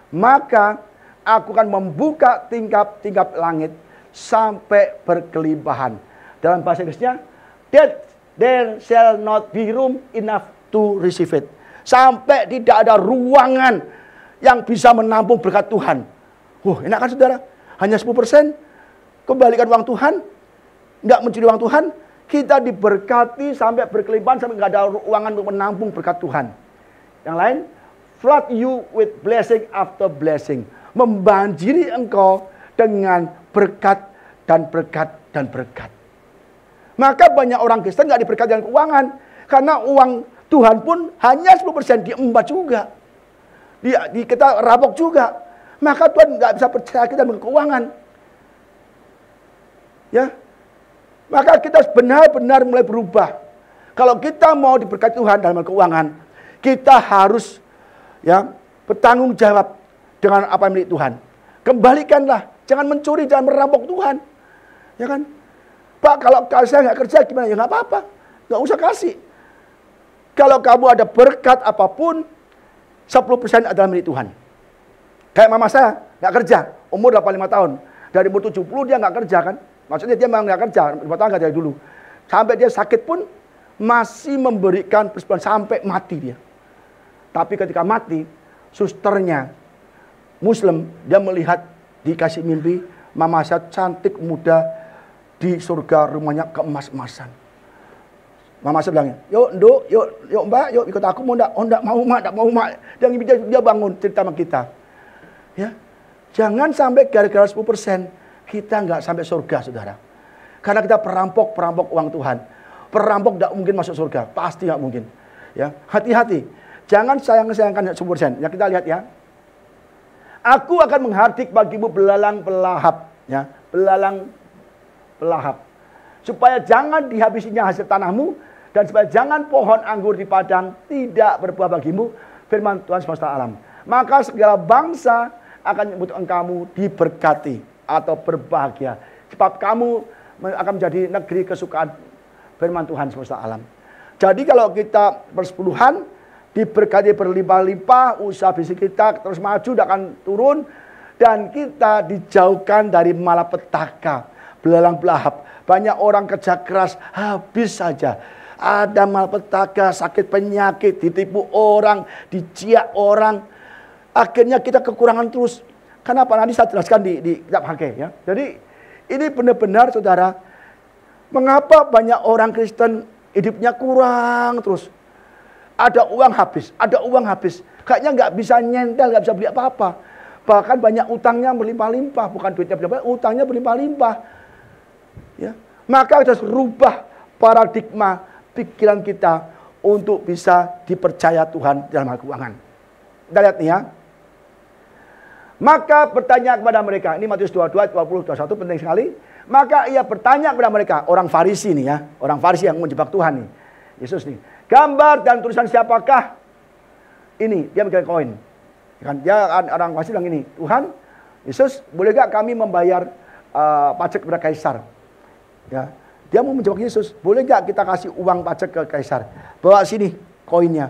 maka aku akan membuka tingkap-tingkap langit sampai berkelimpahan. Dalam bahasa Inggrisnya, that there shall not be room enough to receive it. Sampai tidak ada ruangan yang bisa menampung berkat Tuhan. Enak kan saudara? Hanya 10%. Kembalikan uang Tuhan. Nggak mencuri uang Tuhan. Kita diberkati sampai berkelimpahan. Sampai nggak ada ruangan untuk menampung berkat Tuhan. Yang lain, flood you with blessing after blessing. Membanjiri engkau dengan berkat dan berkat dan berkat. Maka banyak orang Kristen nggak diberkati dengan keuangan. Karena uang Tuhan pun hanya 10% diembat juga. Kita rampok juga. Maka Tuhan nggak bisa percaya kita dengan keuangan. Ya. Maka kita benar-benar mulai berubah. Kalau kita mau diberkati Tuhan dalam keuangan, kita harus ya bertanggung jawab dengan apa yang milik Tuhan. Kembalikanlah, jangan mencuri, jangan merampok Tuhan. Ya kan? Pak, kalau saya nggak kerja gimana? Ya nggak apa-apa, nggak usah kasih. Kalau kamu ada berkat apapun, 10% adalah milik Tuhan. Kayak mama saya, nggak kerja, umur 85 tahun. Dari umur 70 dia nggak kerja kan. Maksudnya dia memang nggak kerja, rumah tangga dari dulu. Sampai dia sakit pun masih memberikan persepuluhan sampai mati dia. Tapi ketika mati, susternya Muslim, dia melihat dikasih mimpi, mama saya cantik muda di surga, rumahnya keemas-emasan. Mama saya bilang, yuk Nduk, yuk Mbak, yuk ikut aku, mau enggak? Oh enggak mau Mak, enggak mau Mak. Dia bangun cerita sama kita. Ya. Jangan sampai gara-gara 10% kita enggak sampai surga, saudara. Karena kita perampok uang Tuhan. Perampok enggak mungkin masuk surga, pasti enggak mungkin. Ya, hati-hati. Jangan sayangkan 10%. Ya kita lihat ya. Aku akan menghardik bagimu belalang pelahap, ya, belalang pelahap. Supaya jangan dihabisinya hasil tanahmu, dan supaya jangan pohon anggur di padang tidak berbuah bagimu, firman Tuhan semesta alam. Maka segala bangsa akan menyebut engkau diberkati atau berbahagia. Sebab kamu akan menjadi negeri kesukaan, firman Tuhan semesta alam. Jadi kalau kita persepuluhan, diberkati berlimpah-limpah, usaha bisnis kita terus maju, tidak akan turun. Dan kita dijauhkan dari malapetaka, belalang pelahap, Banyak orang kerja keras, habis saja. Ada malpetaka, sakit penyakit, ditipu orang, diciak orang. Akhirnya kita kekurangan terus. Kenapa? Nanti saya jelaskan di kitab Hagai ya. Jadi ini benar-benar saudara, mengapa banyak orang Kristen hidupnya kurang terus. Ada uang habis, ada uang habis. Kayaknya nggak bisa nyentel, nggak bisa beli apa-apa. Bahkan banyak utangnya berlimpah-limpah, bukan duitnya berlimpah, utangnya berlimpah-limpah. Ya. Maka kita harus rubah paradigma pikiran kita untuk bisa dipercaya Tuhan dalam hal keuangan. Kita lihat nih ya. Maka bertanya kepada mereka, ini Matius 22, 20, 21 penting sekali. Maka ia bertanya kepada mereka, orang Farisi nih ya, orang Farisi yang menjebak Tuhan nih. Yesus nih, gambar dan tulisan siapakah ini? Dia megang koin. Kan dia orang Farisi bilang ini, Tuhan, Yesus, boleh gak kami membayar pajak kepada Kaisar? Ya, dia mau menjebak Yesus, boleh gak kita kasih uang pajak ke Kaisar? Bawa sini koinnya,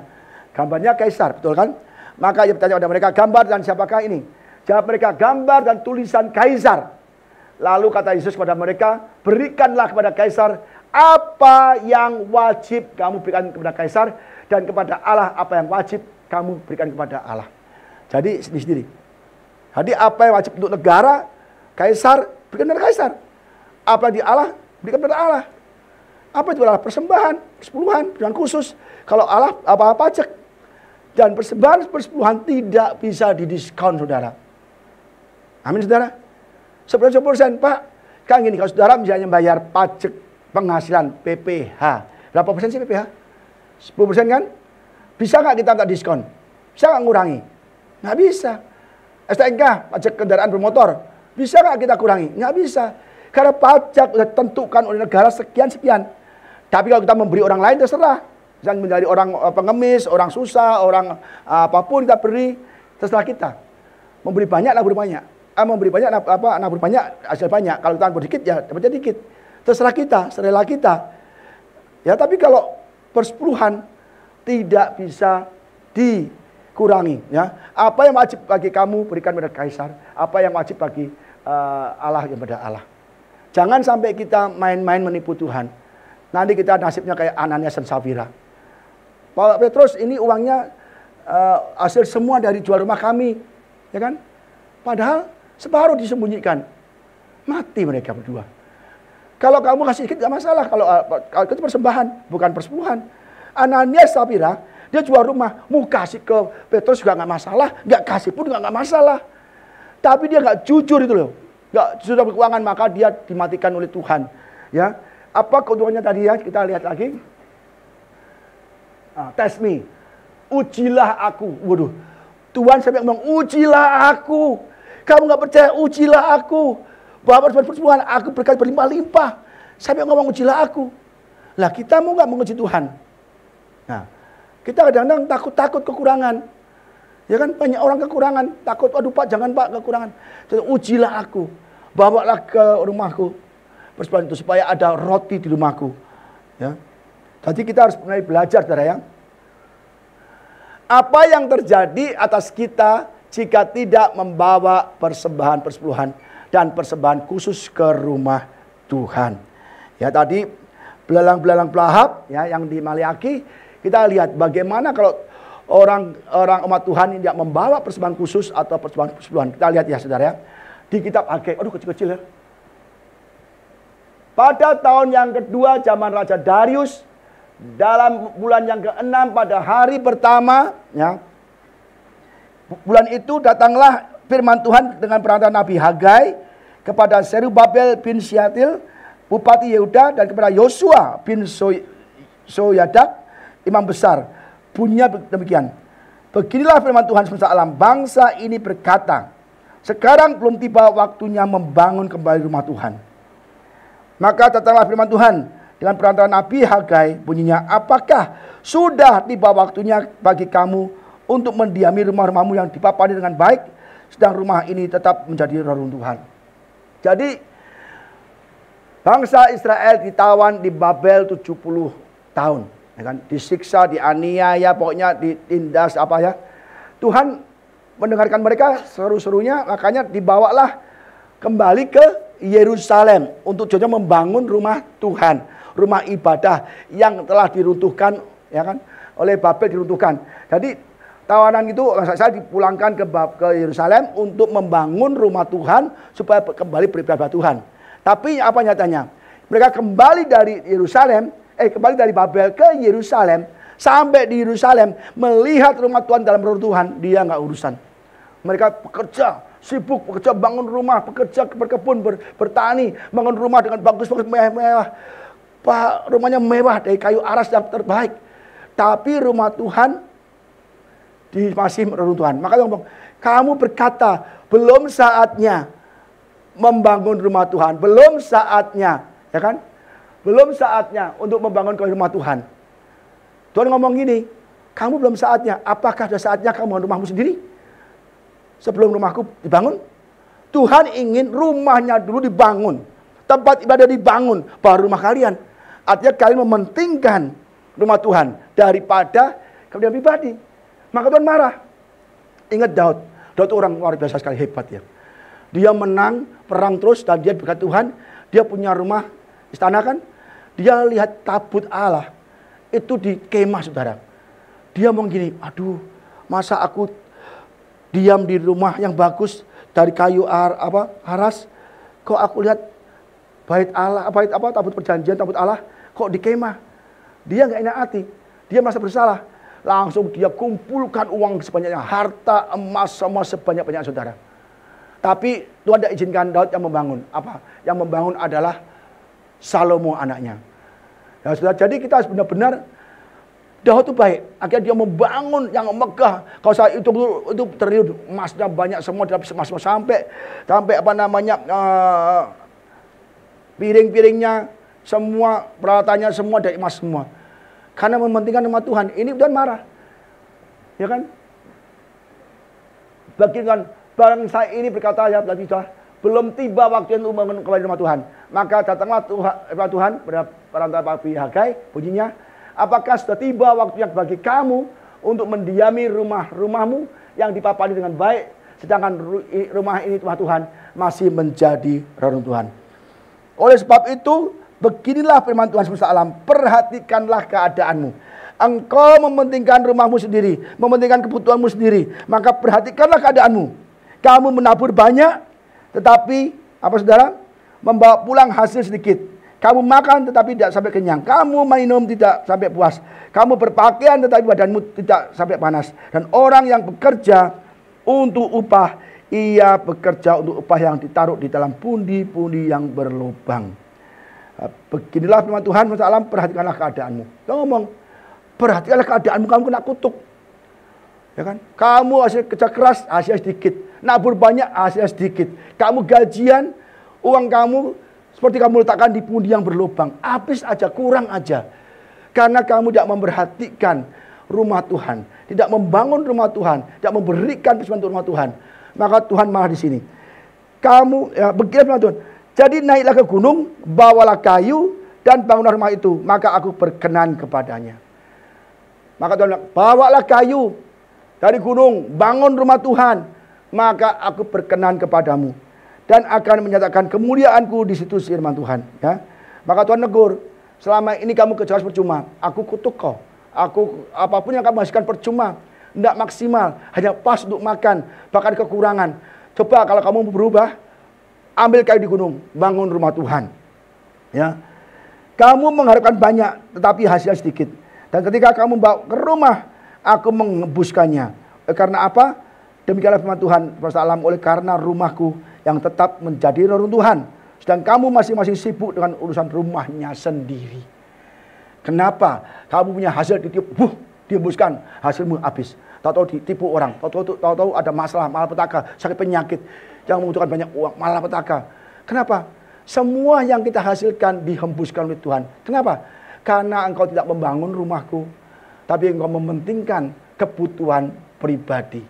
gambarnya Kaisar, betul kan? Maka ia bertanya kepada mereka, gambar dan siapakah ini? Jawab mereka, gambar dan tulisan Kaisar. Lalu kata Yesus kepada mereka, berikanlah kepada Kaisar apa yang wajib kamu berikan kepada Kaisar, dan kepada Allah apa yang wajib kamu berikan kepada Allah. Jadi sendiri. Jadi apa yang wajib untuk negara, Kaisar, berikan kepada Kaisar. Apa di Allah, berikan kepada Allah. Apa itu adalah persembahan, persepuluhan, dengan khusus. Kalau Allah apa pajak. Dan persembahan, persepuluhan tidak bisa didiskon, saudara. Amin, saudara. 10%, Pak. Kan gini, kalau saudara misalnya bayar pajak penghasilan PPH. Berapa persen sih PPH? 10% kan? Bisa nggak kita diskon? Bisa nggak ngurangi? Nggak bisa. STNK, pajak kendaraan bermotor. Bisa nggak kita kurangi? Nggak bisa. Karena pajak sudah ditentukan oleh negara sekian-sekian. Tapi kalau kita memberi orang lain terserah. Misalnya menjadi orang pengemis, orang susah, orang apapun kita beri, terserah kita. Memberi banyak, nabur banyak. Memberi banyak, nabur banyak, hasil banyak. Kalau kita nabur dikit, ya dapatnya dikit. Terserah kita, serela kita. Ya, tapi kalau persepuluhan tidak bisa dikurangi. Ya, apa yang wajib bagi kamu berikan pada Kaisar, apa yang wajib bagi Allah yang pada Allah. Jangan sampai kita main-main menipu Tuhan. Nanti kita nasibnya kayak Ananias dan Safira. Pak Petrus, ini uangnya hasil semua dari jual rumah kami, ya kan? Padahal separuh disembunyikan. Mati mereka berdua. Kalau kamu kasih sedikit gak masalah. Kalau itu persembahan, bukan persepuluhan. Ananias, Safira, dia jual rumah, mau kasih ke Petrus juga gak masalah, gak kasih pun gak masalah. Tapi dia gak jujur itu loh, gak jujur dalam keuangan, maka dia dimatikan oleh Tuhan. Ya, apa keuntungannya tadi ya? Kita lihat lagi. Test me, ujilah aku. Waduh, Tuhan sampai ngomong ujilah aku. Kamu nggak percaya, ujilah aku. Bahwa persepuluhan aku berkali berlimpah-limpah. Sampai ngomong ujilah aku. Lah kita mau nggak menguji Tuhan? Nah, kita kadang-kadang takut kekurangan. Ya kan, banyak orang kekurangan, takut, aduh Pak, jangan Pak kekurangan. Jadi ujilah aku, bawalah ke rumahku persepuluhan itu supaya ada roti di rumahku. Ya. Jadi kita harus mulai belajar, saudara ya. Apa yang terjadi atas kita jika tidak membawa persembahan persepuluhan dan persembahan khusus ke rumah Tuhan. Ya, tadi belalang-belalang pelahap ya yang di Maliaki, kita lihat bagaimana kalau orang umat Tuhan ini tidak membawa persembahan khusus atau persembahan persepuluhan. Kita lihat ya, saudara ya. Di kitab Hagai, aduh kecil-kecil ya. Pada tahun yang kedua zaman Raja Darius, dalam bulan yang ke-6 pada hari pertama, ya, bulan itu datanglah firman Tuhan dengan perantara Nabi Hagai kepada Zerubabel bin Syaltiel, Bupati Yehuda, dan kepada Yosua bin Soyadak, imam besar. Bunyinya demikian. Beginilah firman Tuhan semesta alam, bangsa ini berkata, sekarang belum tiba waktunya membangun kembali rumah Tuhan. Maka datanglah firman Tuhan dengan perantara Nabi Hagai, bunyinya, apakah sudah tiba waktunya bagi kamu untuk mendiami rumah-rumahmu yang dipapani dengan baik, sedang rumah ini tetap menjadi reruntuhan. Jadi bangsa Israel ditawan di Babel 70 tahun, ya kan? Disiksa, dianiaya, pokoknya ditindas apa ya. Tuhan mendengarkan mereka seru-serunya, makanya dibawalah kembali ke Yerusalem untuk tujuannya membangun rumah Tuhan, rumah ibadah yang telah diruntuhkan, ya kan, oleh Babel diruntuhkan. Jadi tawanan itu saya dipulangkan ke Yerusalem untuk membangun rumah Tuhan supaya kembali beribadah Tuhan. Tapi apa nyatanya? Mereka kembali dari Yerusalem, kembali dari Babel ke Yerusalem, sampai di Yerusalem melihat rumah Tuhan dalam runtuhan, dia nggak urusan. Mereka bekerja, sibuk bekerja, bangun rumah, bekerja berkebun, bertani, bangun rumah dengan bagus, mewah. Pak, rumahnya mewah dari kayu aras yang terbaik. Tapi rumah Tuhan masih runtuhan. Maka ngomong, kamu berkata belum saatnya membangun rumah Tuhan, belum saatnya, ya kan? Belum saatnya untuk membangun rumah Tuhan. Tuhan ngomong gini, kamu belum saatnya. Apakah sudah saatnya kamu membangun rumahmu sendiri? Sebelum rumahku dibangun, Tuhan ingin rumahnya dulu dibangun, tempat ibadah dibangun, baru rumah kalian. Artinya kalian mementingkan rumah Tuhan daripada kepentingan pribadi. Maka Tuhan marah. Ingat Daud. Daud itu orang luar biasa sekali, hebat ya. Dia menang perang terus dan dia berkat Tuhan. Dia punya rumah istana kan. Dia lihat tabut Allah itu di kemah, saudara. Dia mau gini, aduh, masa aku diam di rumah yang bagus dari kayu aras, kok aku lihat bait Allah, tabut perjanjian, tabut Allah, kok di kemah. Dia nggak enak hati, dia merasa bersalah. Langsung dia kumpulkan uang sebanyaknya, harta, emas, semua sebanyak-banyak, saudara. Tapi Tuhan tidak izinkan Daud yang membangun. Apa? Yang membangun adalah Salomo anaknya. Ya, saudara, jadi kita benar-benar Daud itu baik. Akhirnya dia membangun yang megah. Kalau saya itu triliun, emasnya banyak semua, emas sampai piring-piringnya semua, peralatannya semua dari emas semua. Karena mementingkan nama Tuhan. Ini Tuhan marah. Ya kan? Bagikan bangsa ini berkata, ya belum tiba waktu untuk membangun kembali rumah Tuhan. Maka datanglah Tuhan pada perantara Nabi Hagai, bunyinya, apakah sudah tiba waktu yang bagi kamu untuk mendiami rumahmu yang dipapani dengan baik, sedangkan rumah ini rumah Tuhan masih menjadi reruntuhan. Oleh sebab itu, beginilah firman Tuhan semesta alam, perhatikanlah keadaanmu. Engkau mementingkan rumahmu sendiri, mementingkan kebutuhanmu sendiri, maka perhatikanlah keadaanmu. Kamu menabur banyak, tetapi apa saudara? Membawa pulang hasil sedikit. Kamu makan tetapi tidak sampai kenyang. Kamu minum tidak sampai puas. Kamu berpakaian tetapi badanmu tidak sampai panas. Dan orang yang bekerja untuk upah, ia bekerja untuk upah yang ditaruh di dalam pundi-pundi yang berlubang. Beginilah firman Tuhan, masalah perhatikanlah keadaanmu. Dia ngomong, perhatikanlah keadaanmu, kamu kena kutuk. Ya kan? Kamu hasil kerja keras, hasilnya sedikit. Nabur banyak, hasilnya sedikit. Kamu gajian, uang kamu seperti kamu letakkan di pundi yang berlubang. Habis aja, kurang aja. Karena kamu tidak memperhatikan rumah Tuhan. Tidak membangun rumah Tuhan. Tidak memberikan untuk rumah Tuhan. Maka Tuhan marah di sini. Kamu, ya begini firman Tuhan. Jadi naiklah ke gunung, bawalah kayu, dan bangunlah rumah itu. Maka aku berkenan kepadanya. Maka Tuhan bilang, bawalah kayu dari gunung, bangun rumah Tuhan. Maka aku berkenan kepadamu. Dan akan menyatakan kemuliaanku di situ, firman Tuhan. Ya. Maka Tuhan negur, selama ini kamu kerja percuma, aku kutuk kau. Apapun yang kamu hasilkan percuma, tidak maksimal, hanya pas untuk makan, bahkan kekurangan. Coba kalau kamu berubah, ambil kayu di gunung, bangun rumah Tuhan. Ya, kamu mengharapkan banyak, tetapi hasilnya sedikit. Dan ketika kamu bawa ke rumah, aku mengembuskannya. Karena apa? Demikianlah firman Tuhan semesta alam, oleh karena rumahku yang tetap menjadi reruntuhan, sedang kamu masing-masing sibuk dengan urusan rumahnya sendiri. Kenapa? Kamu punya hasil dihembuskan, hasilmu habis. Tahu-tahu ditipu orang, tahu-tahu ada masalah, malapetaka, sakit penyakit yang membutuhkan banyak uang, malapetaka. Kenapa? Semua yang kita hasilkan dihembuskan oleh Tuhan. Kenapa? Karena engkau tidak membangun rumahku, tapi engkau mementingkan kebutuhan pribadi.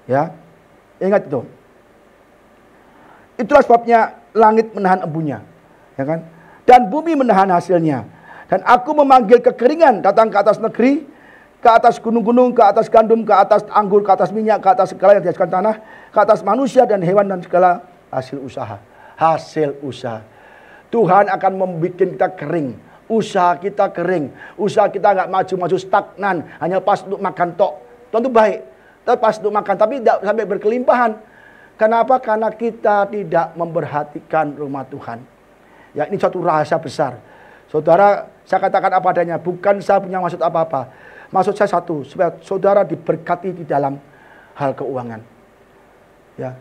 Ya, ingat itu. Itulah sebabnya langit menahan embunya, ya kan? Dan bumi menahan hasilnya. Dan aku memanggil kekeringan datang ke atas negeri, ke atas gunung-gunung, ke atas gandum, ke atas anggur, ke atas minyak, ke atas segala yang dihasilkan tanah, ke atas manusia dan hewan dan segala hasil usaha. hasil usaha. Tuhan akan membuat kita kering. Usaha kita kering. Usaha kita nggak maju-maju, stagnan. Hanya pas untuk makan tok. Tentu baik. Tapi pas untuk makan. Tapi tidak sampai berkelimpahan. Kenapa? Karena kita tidak memperhatikan rumah Tuhan. Ya, ini suatu rahasia besar. Saudara, saya katakan apa adanya. Bukan saya punya maksud apa-apa. Maksud saya satu. Supaya saudara diberkati di dalam hal keuangan. Ya.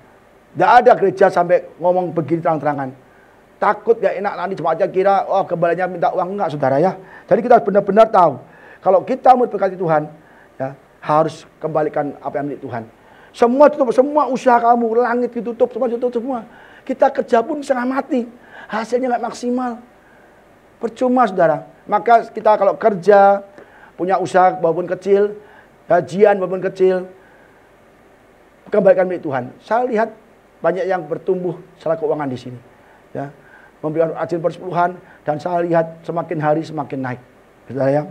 Tidak ada gereja sampai ngomong begini terang-terangan. Takut gak enak nanti cuma aja kira, oh kembalinya minta uang. Enggak, saudara ya. Jadi kita benar-benar tahu. Kalau kita mau berkati Tuhan, ya, harus kembalikan apa yang milik Tuhan. Semua tutup, semua usaha kamu, langit ditutup, semua ditutup semua. Kita kerja pun setengah mati. Hasilnya nggak maksimal. Percuma, saudara. Maka kita kalau kerja, punya usaha walaupun kecil, gajian walaupun kecil, kembalikan milik Tuhan. Saya lihat banyak yang bertumbuh secara keuangan di sini. Ya, memberikan rajin persepuluhan, dan saya lihat semakin hari semakin naik. Saudara ya.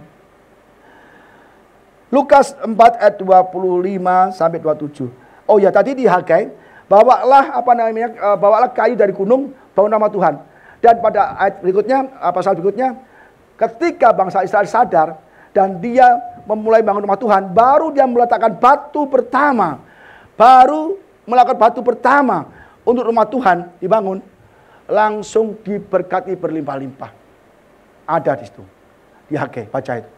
Lukas 4 ayat 25 sampai 27. Oh ya, tadi di Hagai, bawalah kayu dari gunung, bawa nama Tuhan. Dan pada ayat berikutnya, pasal berikutnya, ketika bangsa Israel sadar dan dia memulai bangun rumah Tuhan, baru dia meletakkan batu pertama. Baru melakukan batu pertama untuk rumah Tuhan dibangun, langsung diberkati berlimpah-limpah. Ada di situ. Di Hagai, baca itu.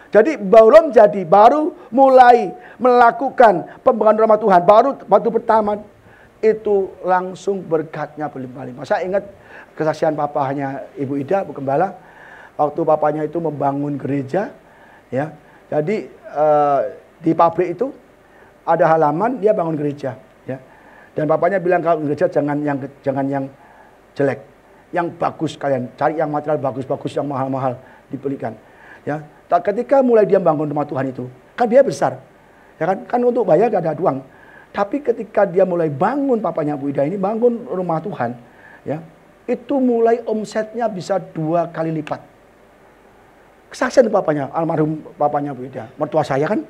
Jadi belum jadi, baru mulai melakukan pembangunan rumah Tuhan, baru batu pertama itu langsung berkatnya berlimpah-limpah. Saya ingat kesaksian papahnya Ibu Ida, Bu Gembala, waktu papanya itu membangun gereja, ya. Jadi di pabrik itu ada halaman, dia bangun gereja, ya. Dan papanya bilang kalau gereja jangan yang jelek, yang bagus kalian cari, yang material bagus-bagus, yang mahal-mahal dibelikan, ya. Ketika mulai dia bangun rumah Tuhan itu, kan biaya besar, ya kan? Kan untuk bayar gak ada uang. Tapi ketika dia mulai bangun, papanya Bu Ida ini bangun rumah Tuhan, ya, itu mulai omsetnya bisa 2 kali lipat. Kesaksian papanya, almarhum papanya Bu Ida, mertua saya kan,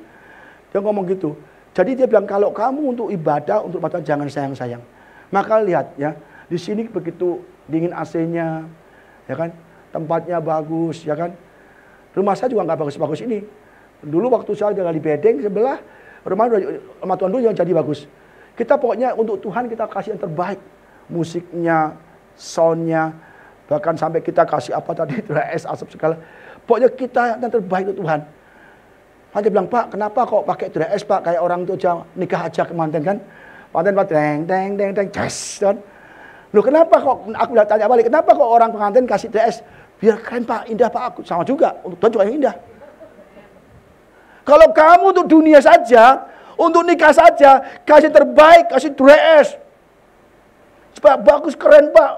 dia ngomong gitu. Jadi dia bilang kalau kamu untuk ibadah, untuk ibadah jangan sayang-sayang. Maka lihat ya, di sini begitu dingin AC-nya, ya kan, tempatnya bagus, ya kan. Rumah saya juga nggak bagus-bagus ini. Dulu waktu saya tinggal di Bedeng sebelah, rumah Tuhan dulu yang jadi bagus. Kita pokoknya untuk Tuhan kita kasih yang terbaik. Musiknya, soundnya, bahkan sampai kita kasih apa tadi, es, asap segala. Pokoknya kita yang terbaik untuk Tuhan. Dia bilang, Pak, kenapa kok pakai dress, Pak? Kayak orang itu aja nikah aja ke manten kan. Manten Pak, deng, jas, kan. Loh kenapa kok, aku udah tanya balik, kenapa kok orang pengantin kasih dress? Biar keren Pak, indah Pak, aku sama juga, untuk Tuhan juga yang indah. Kalau kamu untuk dunia saja, untuk nikah saja, kasih terbaik, kasih dress. Supaya bagus, keren Pak,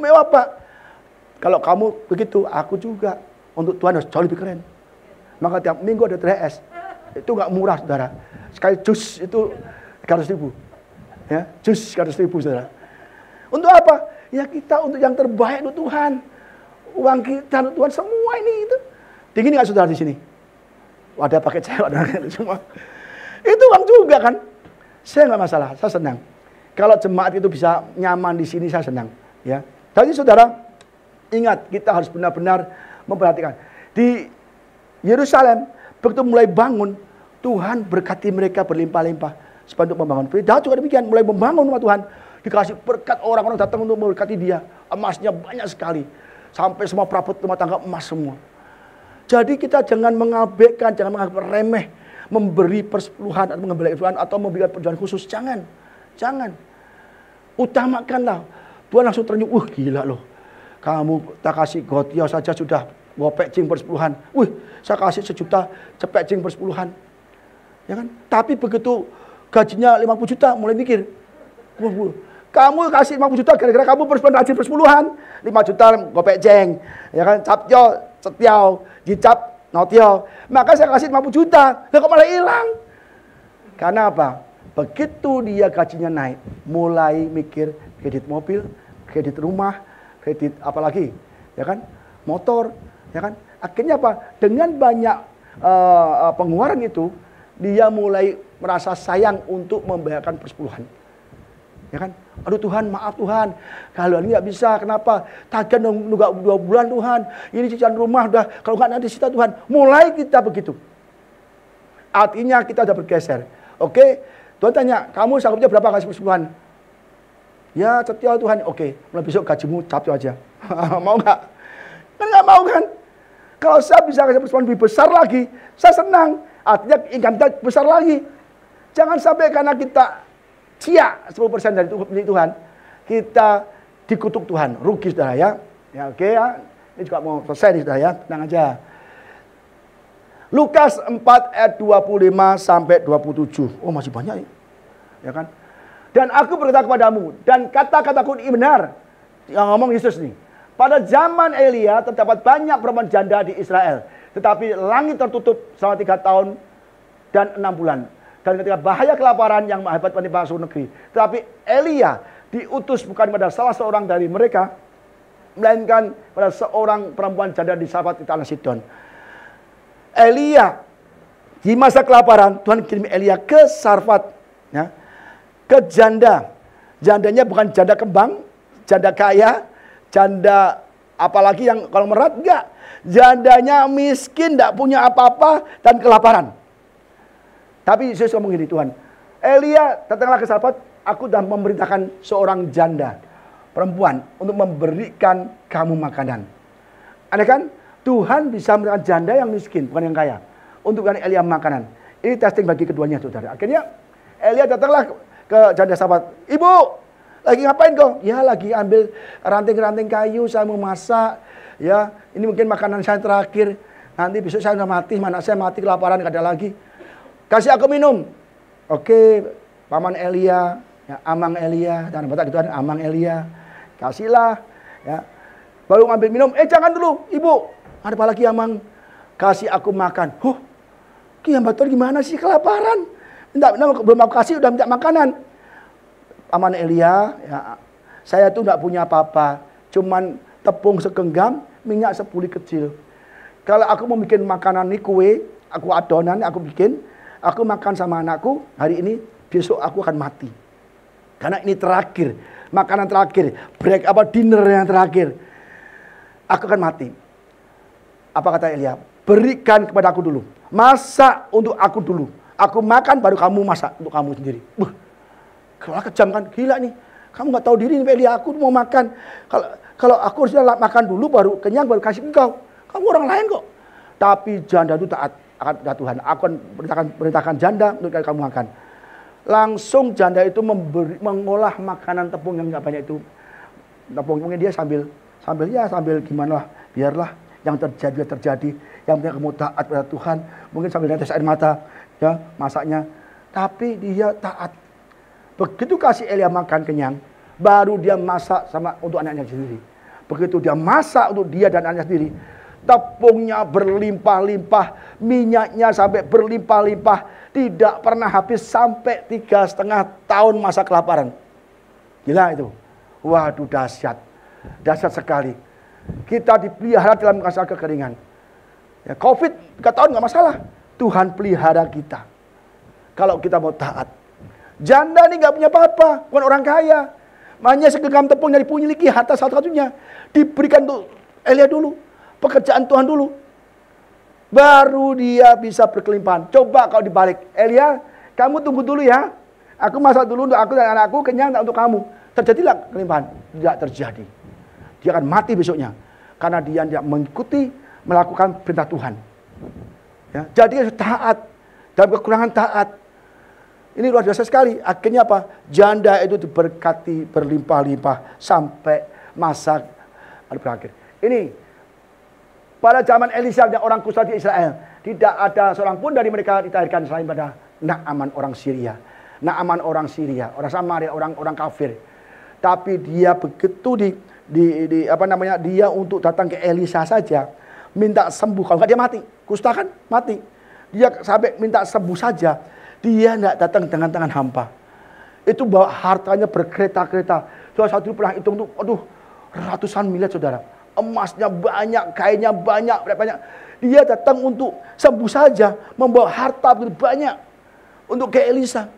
mewah Pak. Kalau kamu begitu, aku juga, untuk Tuhan harus jauh lebih keren. Maka tiap minggu ada dress. Itu nggak murah, saudara. Sekali jus itu 300.000. Ya, jus 300.000, saudara. Untuk apa? Ya kita untuk yang terbaik untuk Tuhan. Uang kita untuk Tuhan semua ini itu. Dingin nggak saudara di sini? Ada pakai cewek, ada semua. Itu uang juga kan? Saya nggak masalah, saya senang. Kalau jemaat itu bisa nyaman di sini, saya senang. Ya. Jadi saudara, ingat kita harus benar-benar memperhatikan. Di Yerusalem, begitu mulai bangun, Tuhan berkati mereka berlimpah-limpah. Supaya untuk membangun. Daud juga demikian, mulai membangun rumah Tuhan. Dikasih berkat, orang-orang datang untuk memberkati dia. Emasnya banyak sekali. Sampai semua perabot rumah tangga emas semua. Jadi kita jangan mengabaikan, jangan menganggap remeh. Memberi persepuluhan atau mengambil Tuhan atau memberikan perjuangan khusus. Jangan. Jangan. Utamakanlah. Tuhan langsung ternyuh. Gila loh. Kamu tak kasih gotio saja sudah ngopek cing persepuluhan. Saya kasih 1 juta cepet cing persepuluhan. Ya kan? Tapi begitu gajinya 50 juta mulai mikir. Kamu kasih 50 juta gara-gara kamu rajin persepuluhan. 5 juta gopek ceng. Ya kan? Capyo, setiau, dicap, notio. Maka saya kasih 50 juta. Lah kok malah hilang? Karena apa? Begitu dia gajinya naik, mulai mikir kredit mobil, kredit rumah, kredit apalagi, ya kan? Motor, ya kan? Akhirnya apa? Dengan banyak pengeluaran itu, dia mulai merasa sayang untuk membayarkan persepuluhan. Ya kan? Aduh Tuhan, maaf Tuhan, kalau ini nggak bisa, kenapa? Tagihan nunggak 2 bulan Tuhan, ini cicilan rumah udah, kalau nggak nanti disita Tuhan. Mulai kita begitu. Artinya kita udah bergeser. Oke, Tuhan tanya, kamu sanggupnya berapa kasih persepuluhan? Ya, setia Tuhan. Oke, mulai besok gajimu capek aja. Mau nggak? Kan nggak mau kan? Kalau saya bisa kasih persepuluhan lebih besar lagi, saya senang. Artinya income kita besar lagi. Jangan sampai karena kita cia 10% dari Tuhan, kita dikutuk Tuhan, rugi saudara ya. Ya oke ya, ini juga mau selesai nih saudara ya, tenang aja. Lukas 4 ayat 25 sampai 27. Oh masih banyak ya. Ya kan? Dan aku berkata kepadamu, dan kata-kataku ini benar. Yang ngomong Yesus nih. Pada zaman Elia terdapat banyak perempuan janda di Israel, tetapi langit tertutup selama 3 tahun dan 6 bulan. Dan ketika bahaya kelaparan yang hebat menimpa seluruh negeri. Tetapi Elia diutus bukan pada salah seorang dari mereka, melainkan pada seorang perempuan janda di Sarfat di tanah Sidon. Elia di masa kelaparan, Tuhan kirim Elia ke Sarfat, ya, ke janda. Jandanya bukan janda kembang, janda kaya, janda apalagi yang kalau merat, enggak. Jandanya miskin, tidak punya apa-apa dan kelaparan. Tapi Yesus ngomong gini, Tuhan, Elia datanglah ke Sarfat, aku sudah memerintahkan seorang janda, perempuan, untuk memberikan kamu makanan. Ada kan? Tuhan bisa memberikan janda yang miskin, bukan yang kaya, untuk memberikan Elia makanan. Ini testing bagi keduanya, saudara. Akhirnya Elia datanglah ke janda Sarfat. Ibu, lagi ngapain kau? Ya lagi ambil ranting-ranting kayu, saya mau masak. Ya, ini mungkin makanan saya terakhir. Nanti besok saya udah mati, mana saya mati kelaparan, gak ada lagi. Kasih aku minum. Oke, paman Elia, ya, amang Elia, dan batak gitu kan, amang Elia. Kasihlah, ya. Baru ngambil minum, jangan dulu, ibu. Ada apa lagi amang? Kasih aku makan. Kiam Batur gimana sih kelaparan? Belum aku kasih udah minta makanan. Paman Elia, ya, saya tuh nggak punya apa-apa, cuman tepung segenggam, minyak sepuli kecil. Kalau aku mau bikin makanan ini kue, aku adonan, aku bikin. Aku makan sama anakku hari ini, besok aku akan mati. Karena ini terakhir, makanan terakhir, dinner yang terakhir. Aku akan mati. Apa kata Elia? Berikan kepada aku dulu. Masak untuk aku dulu. Aku makan baru kamu masak untuk kamu sendiri. Kalau kejam kan, gila nih. Kamu nggak tahu diri nih Elia, aku mau makan. Kalau aku harusnya makan dulu baru kenyang baru kasih engkau. Kamu orang lain kok. Tapi janda itu taat. Kata Tuhan, aku akan perintahkan janda untuk kamu makan. Langsung janda itu mengolah makanan tepung yang nggak banyak itu. Tepung mungkin dia sambil gimana lah, biarlah yang terjadi. Yang penting kamu taat pada Tuhan. Mungkin sambil netes air mata, ya masaknya. Tapi dia taat. Begitu kasih Elia makan kenyang, baru dia masak untuk anaknya sendiri. Begitu dia masak untuk dia dan anaknya sendiri, tepungnya berlimpah-limpah, minyaknya sampai berlimpah-limpah, tidak pernah habis sampai 3,5 tahun masa kelaparan. Gila itu. Waduh dahsyat. Dahsyat sekali. Kita dipelihara dalam masa kekeringan. Ya, Covid 3 tahun nggak masalah. Tuhan pelihara kita. Kalau kita mau taat. Janda ini nggak punya apa-apa, bukan orang kaya. Hanya segenggam tepung yang dimiliki, harta satu-satunya. Diberikan untuk Elia dulu. Pekerjaan Tuhan dulu. Baru dia bisa berkelimpahan. Coba kalau dibalik. Elia, kamu tunggu dulu ya. Aku masak dulu untuk aku dan anakku, kenyang untuk kamu. Terjadilah kelimpahan. Tidak terjadi. Dia akan mati besoknya. Karena dia tidak mengikuti, melakukan perintah Tuhan. Ya, jadi dia taat. Dalam kekurangan taat. Ini luar biasa sekali. Akhirnya apa? Janda itu diberkati berlimpah-limpah sampai masa berakhir. Ini pada zaman Elisa dan orang kusta di Israel, tidak ada seorang pun dari mereka ditahirkan selain pada Naaman orang Syria. Naaman orang Syria, orang Samaria, orang kafir. Tapi dia begitu dia untuk datang ke Elisa saja, minta sembuh. Kalau nggak dia mati, kusta kan mati. Dia sampai minta sembuh saja, dia nggak datang dengan tangan hampa. Itu bawa hartanya berkereta-kereta. Saudara satu pernah hitung tuh, ratusan miliar saudara. Emasnya banyak, kainnya banyak. Dia datang untuk sembuh saja, membawa harta begitu banyak untuk ke Elisa.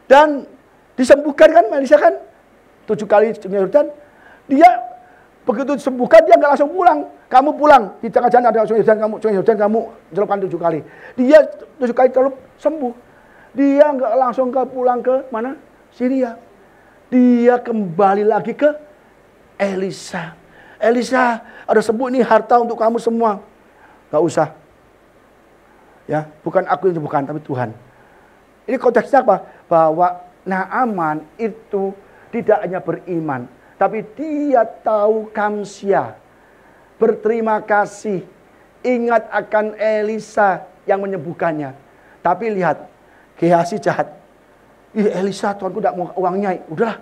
Dan Disembuhkan kan Elisa kan? 7 kali sungai Yordan. Dia begitu disembuhkan dia nggak langsung pulang. Kamu pulang di tengah jalan ada sungai Yordan kamu celupkan 7 kali. Dia 7 kali celup sembuh. Dia nggak langsung pulang ke mana? Syria. Dia kembali lagi ke Elisa. Elisa, ada sembuh ini harta untuk kamu semua. Gak usah. Ya, bukan aku yang sembuhkan, tapi Tuhan. Ini konteksnya apa? Bahwa Naaman itu tidak hanya beriman, tapi dia tahu kamsia. Berterima kasih. Ingat akan Elisa yang menyembuhkannya. Tapi lihat, Gehazi jahat. Elisa, tuanku tidak mau uangnya. Udahlah,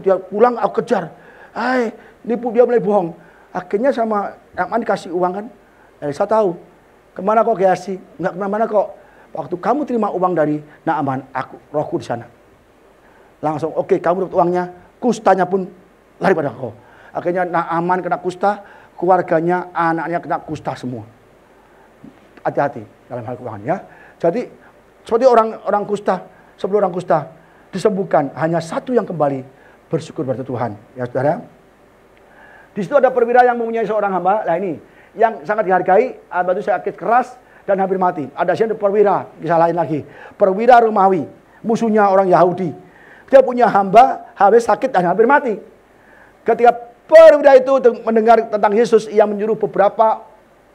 dia pulang, aku kejar. Nipu dia mulai bohong. Akhirnya sama Naaman dikasih uang kan. Elisa tahu. Kemana kok Gehazi? Enggak kemana-mana kok. Waktu kamu terima uang dari Naaman, rohku di sana. Langsung, oke, kamu dapat uangnya, kustanya pun lari pada kau. Akhirnya Naaman kena kusta, keluarganya, anaknya kena kusta semua. Hati-hati dalam hal keuangan ya. Jadi seperti orang kusta, sebelum orang kusta disembuhkan, hanya satu yang kembali bersyukur pada Tuhan. Ya saudara. Di situ ada perwira yang mempunyai seorang hamba. Nah ini yang sangat dihargai, hamba itu sakit keras dan hampir mati. Ada sini perwira, kisah lain lagi. Perwira Romawi, musuhnya orang Yahudi. Dia punya hamba, habis sakit dan hampir mati. Ketika perwira itu mendengar tentang Yesus, ia menyuruh beberapa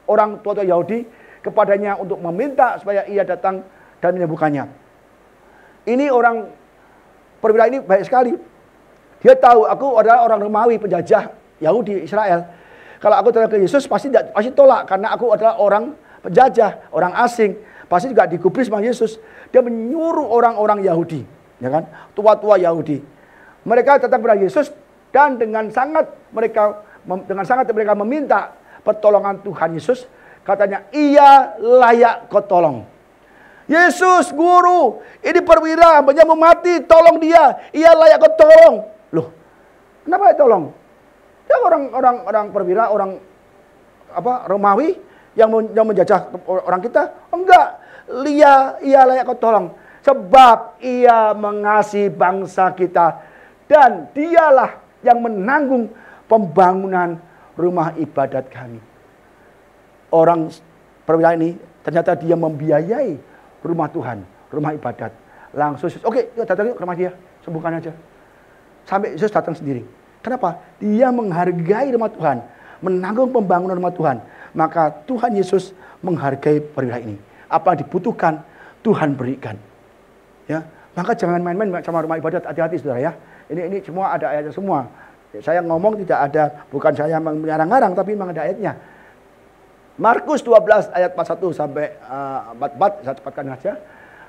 orang tua Yahudi kepadanya untuk meminta supaya ia datang dan menyembuhkannya. Ini orang perwira ini baik sekali. Dia tahu aku adalah orang Romawi penjajah Yahudi Israel. Kalau aku datang ke Yesus pasti tolak karena aku adalah orang penjajah, orang asing. Pasti juga digubris sama Yesus. Dia menyuruh orang-orang Yahudi, ya kan? Tua-tua Yahudi. Mereka datang kepada Yesus dan dengan sangat mereka meminta pertolongan Tuhan Yesus. Katanya, ia layak kau tolong. Yesus, guru, ini perwira, hambanya mau mati, tolong dia. Ia layak kau tolong. Loh, kenapa tolong? Ya orang perwira, orang Romawi yang menjajah orang kita. Enggak, ia layak kau tolong. Sebab ia mengasihi bangsa kita. Dan dialah yang menanggung pembangunan rumah ibadat kami. Orang perwira ini ternyata dia membiayai rumah Tuhan, rumah ibadat. Langsung, oke, datang ke rumah dia, sembuhkan aja. Sampai Yesus datang sendiri. Kenapa? Dia menghargai rumah Tuhan, menanggung pembangunan rumah Tuhan. Maka Tuhan Yesus menghargai perwira ini. Apa yang dibutuhkan, Tuhan berikan. Ya, maka jangan main-main sama rumah ibadat. Hati-hati saudara ya. Ini semua ada ayatnya semua. Saya ngomong tidak ada, bukan saya mengarang-arang, tapi memang ada ayatnya. Markus 12 ayat 41 sampai 44, saya cepatkan saja.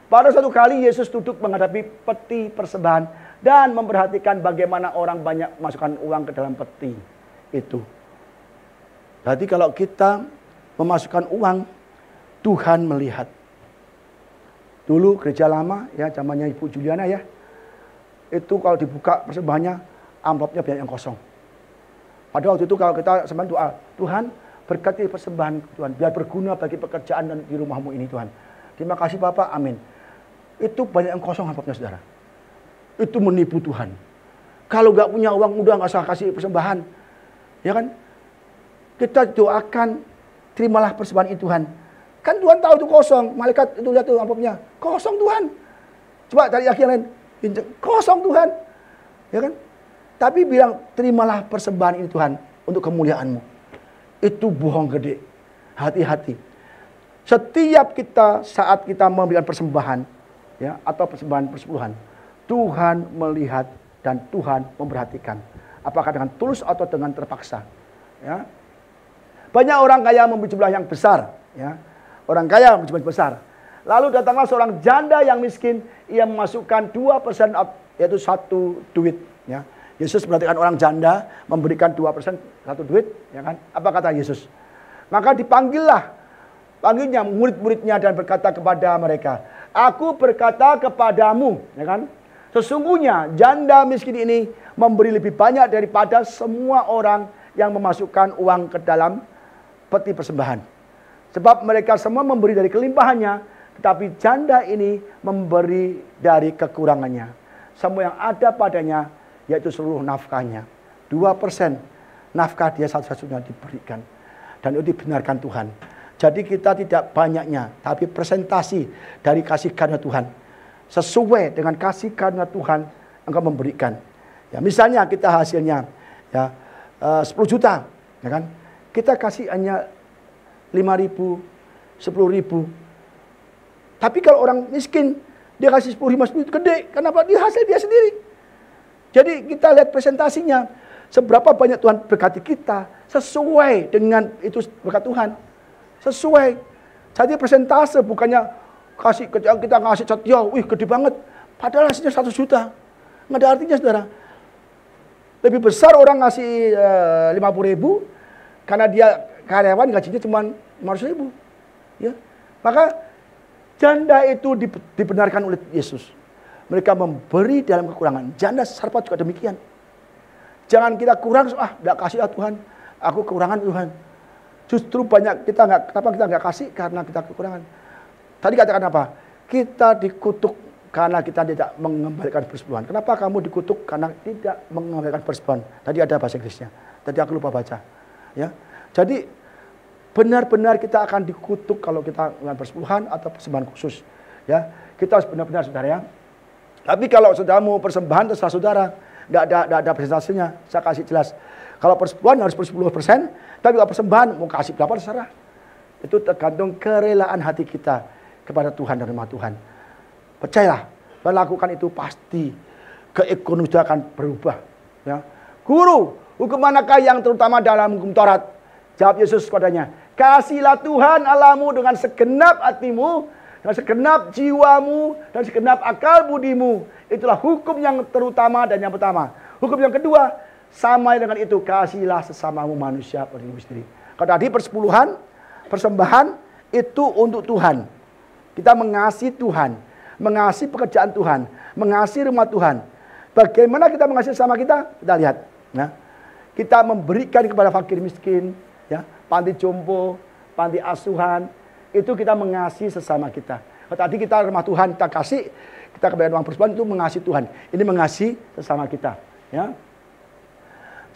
Pada suatu kali Yesus duduk menghadapi peti persembahan dan memperhatikan bagaimana orang banyak masukkan uang ke dalam peti itu. Jadi kalau kita memasukkan uang, Tuhan melihat. Dulu gereja lama, ya zamannya Ibu Juliana ya, itu kalau dibuka persembahannya, amplopnya banyak yang kosong. Pada waktu itu kalau kita sembahan doa, Tuhan berkati persembahan Tuhan, biar berguna bagi pekerjaan dan di rumahmu ini Tuhan. Terima kasih Bapak, amin. Itu banyak yang kosong amplopnya saudara. Itu menipu Tuhan. Kalau nggak punya uang udah nggak usah kasih persembahan, ya kan? Kita doakan, terimalah persembahan itu Tuhan. Kan Tuhan tahu itu kosong, malaikat itu lihat tuh amplopnya, kosong Tuhan. Coba cari lagi yang lain, kosong Tuhan, ya kan? Tapi bilang terimalah persembahan ini Tuhan untuk kemuliaan-Mu. Itu bohong gede. Hati-hati. Setiap kita saat kita memberikan persembahan, ya, atau persembahan persepuluhan, Tuhan melihat dan Tuhan memperhatikan. Apakah dengan tulus atau dengan terpaksa. Ya. Banyak orang kaya memberi jumlah yang besar. Ya. Orang kaya memberi jumlah besar. Lalu datanglah seorang janda yang miskin. Ia memasukkan 2%, yaitu 1 duit. Ya. Yesus memperhatikan orang janda memberikan 2% 1 duit. Ya kan? Apa kata Yesus? Maka panggilnya murid-muridnya dan berkata kepada mereka, aku berkata kepadamu, ya kan? Sesungguhnya janda miskin ini memberi lebih banyak daripada semua orang yang memasukkan uang ke dalam peti persembahan. Sebab mereka semua memberi dari kelimpahannya, tetapi janda ini memberi dari kekurangannya. semua yang ada padanya, yaitu seluruh nafkahnya. 2% nafkah dia satu-satunya diberikan. Dan itu dibenarkan Tuhan. Jadi kita tidak banyaknya, tapi presentasi dari kasih karunia Tuhan. Sesuai dengan kasih karunia Tuhan, engkau memberikan. Ya, misalnya kita hasilnya ya 10 juta, ya kan? Kita kasih hanya 5.000, 10.000. Tapi kalau orang miskin, dia kasih 10.000 itu gede. Kenapa? Dia hasil dia sendiri. Jadi kita lihat presentasinya. Seberapa banyak Tuhan berkati kita sesuai dengan itu berkat Tuhan. Sesuai. Jadi persentase bukannya kita ngasih setia, wih gede banget. Padahal hasilnya 100 juta. Nggak ada artinya saudara. Lebih besar orang ngasih 50.000 karena dia karyawan gajinya cuma 500.000. Ya. Maka janda itu dibenarkan oleh Yesus. Mereka memberi dalam kekurangan. Janda Sarfat juga demikian. Jangan kita kurang, enggak kasih Tuhan. Aku kekurangan Tuhan. Justru banyak kenapa kita enggak kasih? Karena kita kekurangan. Tadi katakan apa? Kita dikutuk karena kita tidak mengembalikan persepuluhan. Kenapa kamu dikutuk? Karena tidak mengembalikan persepuluhan. Tadi ada bahasa Inggrisnya. Tadi aku lupa baca. Ya. Jadi benar-benar kita akan dikutuk kalau kita dengan persepuluhan atau persembahan khusus. Ya. Kita harus benar-benar saudara ya. Tapi kalau saudara mau persembahan terserah saudara. Nggak ada presentasinya, saya kasih jelas. Kalau persepuluhan harus 10%, tapi kalau persembahan mau kasih berapa terserah. Itu tergantung kerelaan hati kita kepada Tuhan dan rumah Tuhan. Percayalah, melakukan itu pasti keekonomian akan berubah. Ya. Guru, hukum manakah yang terutama dalam hukum Taurat? Jawab Yesus kepadanya, kasihlah Tuhan Allahmu dengan segenap hatimu, dengan segenap jiwamu, dan segenap akal budimu. Itulah hukum yang terutama dan yang pertama. Hukum yang kedua, sama dengan itu, kasihilah sesamamu manusia seperti dirimu sendiri. Kalau tadi persepuluhan, persembahan, itu untuk Tuhan. Kita mengasihi Tuhan, mengasihi pekerjaan Tuhan, mengasihi rumah Tuhan. Bagaimana kita mengasihi sesama kita? Kita lihat. Ya. Kita memberikan kepada fakir miskin, ya, panti jompo, panti asuhan, itu kita mengasihi sesama kita. Kalau tadi kita rumah Tuhan, kita kasih, kita kebayar uang persepuluhan itu mengasihi Tuhan. Ini mengasihi sesama kita. Ya.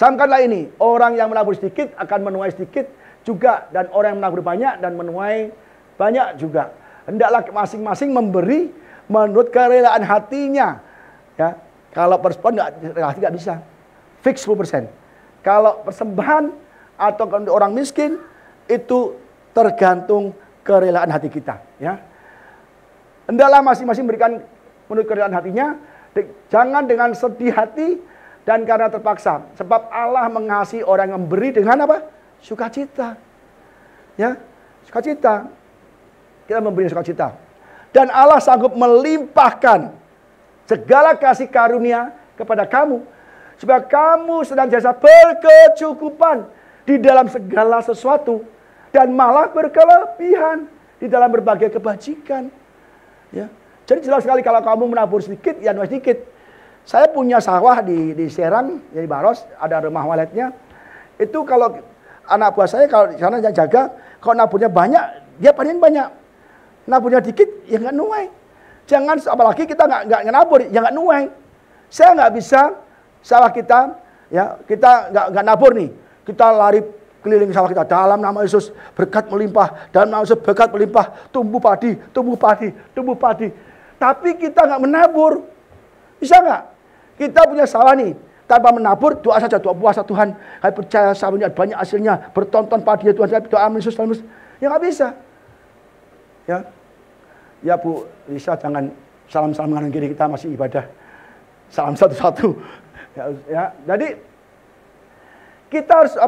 Camkanlah ini, orang yang menabur sedikit akan menuai sedikit juga, dan orang yang menabur banyak dan menuai banyak juga. Hendaklah masing-masing memberi menurut kerelaan hatinya. Ya. Kalau persepuluhan nggak bisa, fix 10%. Kalau persembahan atau orang miskin itu tergantung kerelaan hati kita. Ya. Hendaklah masing-masing berikan menurut kerelaan hatinya, jangan dengan sedih hati dan karena terpaksa. Sebab Allah mengasihi orang yang memberi dengan apa? Sukacita. Ya, sukacita. Kita memberi sukacita. Dan Allah sanggup melimpahkan segala kasih karunia kepada kamu, supaya kamu senantiasa berkecukupan di dalam segala sesuatu dan malah berkelebihan di dalam berbagai kebajikan. Ya. Jadi jelas sekali kalau kamu menabur sedikit, ya nuai sedikit. Saya punya sawah di Serang, di Baros, ada rumah waletnya. Itu kalau anak buah saya kalau di sana jaga, kalau naburnya banyak, dia panen banyak. Naburnya dikit, ya nggak nuai. Jangan, apalagi kita nggak nabur, ya nggak nuai. Saya nggak bisa sawah kita, ya kita nggak nabur nih. Kita lari keliling sawah kita, dalam nama Yesus berkat melimpah, dalam nama Yesus berkat melimpah, tumbuh padi, tumbuh padi, tumbuh padi. Tapi kita nggak menabur, bisa nggak? Kita punya sawah nih, tanpa menabur, doa saja, doa puasa Tuhan. Saya percaya sawahnya banyak hasilnya, bertonton padi ya Tuhan, saya doa amin Yesus, ya nggak bisa. Ya Bu Lisa, jangan salam-salam kanan kiri, kita masih ibadah. Salam satu-satu. Ya, jadi kita harus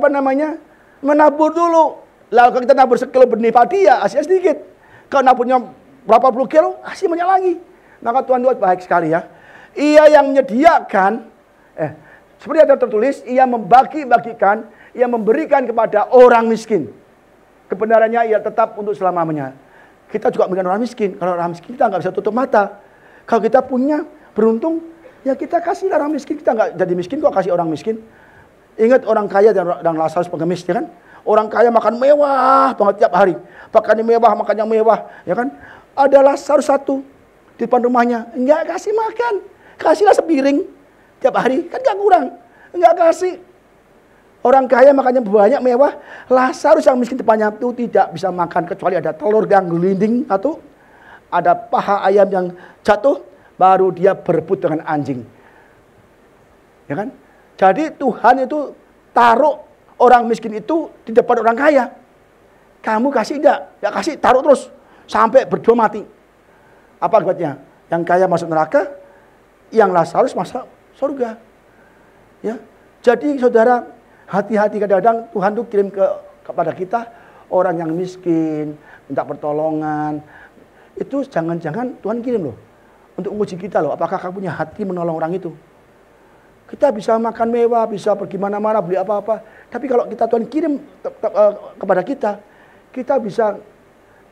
menabur dulu. Lalu kalau kita nabur sekilo benih padi ya hasilnya sedikit. Kalau naburnya berapa puluh kilo, hasil banyak lagi. Maka Tuhan baik sekali ya. Ia yang menyediakan, seperti ada tertulis, ia membagi-bagikan, ia memberikan kepada orang miskin. Kebenarannya ia tetap untuk selamanya. Kita juga memberikan orang miskin. Kalau orang miskin kita nggak bisa tutup mata. Kalau kita punya, beruntung, ya kita kasih orang miskin. Kita nggak jadi miskin kok kasih orang miskin. Ingat orang kaya dan Lazarus pengemis, ya kan? Orang kaya makan mewah banget tiap hari. Makannya mewah, ya kan? Ada Lazarus satu di depan rumahnya, nggak kasih makan. Kasihlah sepiring tiap hari, kan gak kurang. Enggak kasih. Orang kaya makannya banyak, mewah. Lazarus yang miskin depannya itu tidak bisa makan kecuali ada telur yang gelinding satu, ada paha ayam yang jatuh, baru dia berebut dengan anjing. Ya kan? Jadi Tuhan itu taruh orang miskin itu di depan orang kaya. Kamu kasih enggak? Ya kasih, taruh terus sampai berdua mati. Apa akibatnya? Yang kaya masuk neraka, yang Lazarus masuk surga. Ya. Jadi saudara, hati-hati, kadang-kadang Tuhan tuh kirim kepada kita orang yang miskin, minta pertolongan. Itu jangan-jangan Tuhan kirim loh untuk menguji kita loh, apakah kamu punya hati menolong orang itu. Kita bisa makan mewah, bisa pergi mana-mana, beli apa-apa. Tapi kalau kita Tuhan kirim kepada kita, kita bisa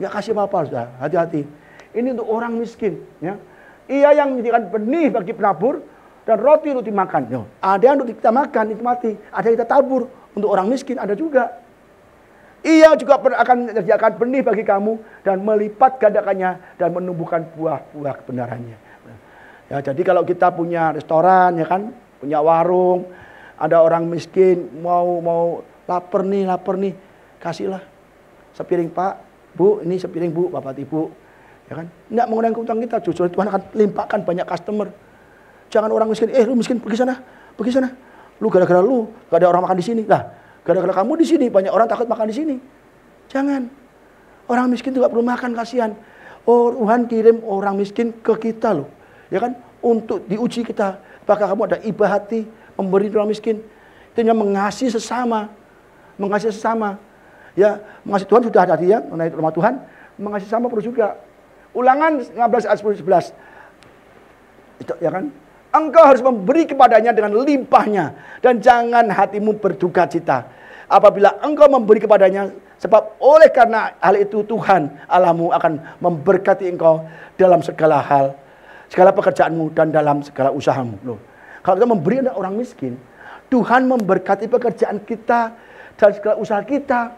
nggak kasih apa-apa, sudah. Hati-hati. Ini untuk orang miskin. Ya. Ia yang menjadikan benih bagi penabur dan roti untuk dimakan. Yo. Ada yang untuk kita makan, nikmati. Ada yang kita tabur. Untuk orang miskin ada juga. Ia juga akan menyediakan benih bagi kamu dan melipat gandakannya dan menumbuhkan buah-buah kebenarannya. Ya, jadi kalau kita punya restoran, ya kan, punya warung, ada orang miskin mau lapar nih, kasihlah sepiring Pak, Bu, ini sepiring Bu, Bapak Ibu, ya kan? Enggak mengurangi utang kita, justru Tuhan akan limpahkan banyak customer. Jangan orang miskin, lu miskin pergi sana, lu gara-gara lu gak ada orang makan di sini, lah gara-gara kamu di sini banyak orang takut makan di sini. Jangan, orang miskin juga perlu makan, kasihan. Oh, Tuhan kirim orang miskin ke kita loh, ya kan? Untuk diuji kita. Apakah kamu ada iba hati memberi orang miskin? Itu yang mengasihi sesama. Ya, mengasihi Tuhan sudah ada dia, mengenai rumah Tuhan, mengasihi sesama perlu juga. Ulangan 15 ayat 10-11. Itu ya kan? Engkau harus memberi kepadanya dengan limpahnya dan jangan hatimu berduka cita apabila engkau memberi kepadanya, sebab oleh karena hal itu Tuhan Allahmu akan memberkati engkau dalam segala hal, segala pekerjaanmu dan dalam segala usahamu. Loh, kalau kita memberi kepada orang miskin, Tuhan memberkati pekerjaan kita dan segala usaha kita.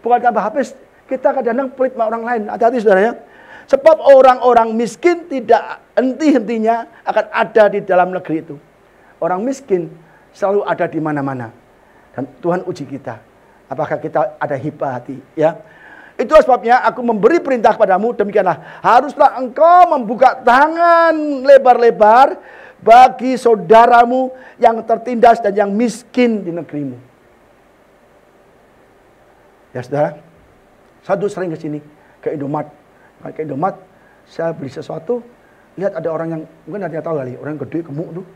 Bukan tambah habis, kita kadang-kadang pelit sama orang lain. Hati-hati saudara ya. Sebab orang-orang miskin tidak henti-hentinya akan ada di dalam negeri itu. Orang miskin selalu ada di mana-mana. Dan Tuhan uji kita. Apakah kita ada hibah hati, ya? Itu sebabnya aku memberi perintah kepadamu, demikianlah. Haruslah engkau membuka tangan lebar-lebar bagi saudaramu yang tertindas dan yang miskin di negerimu. Ya saudara, satu sering ke sini, ke Indomaret. Ke Indomaret, saya beli sesuatu, lihat ada orang yang, mungkin ada yang tahu kali, orang yang gede, gemuk tuh,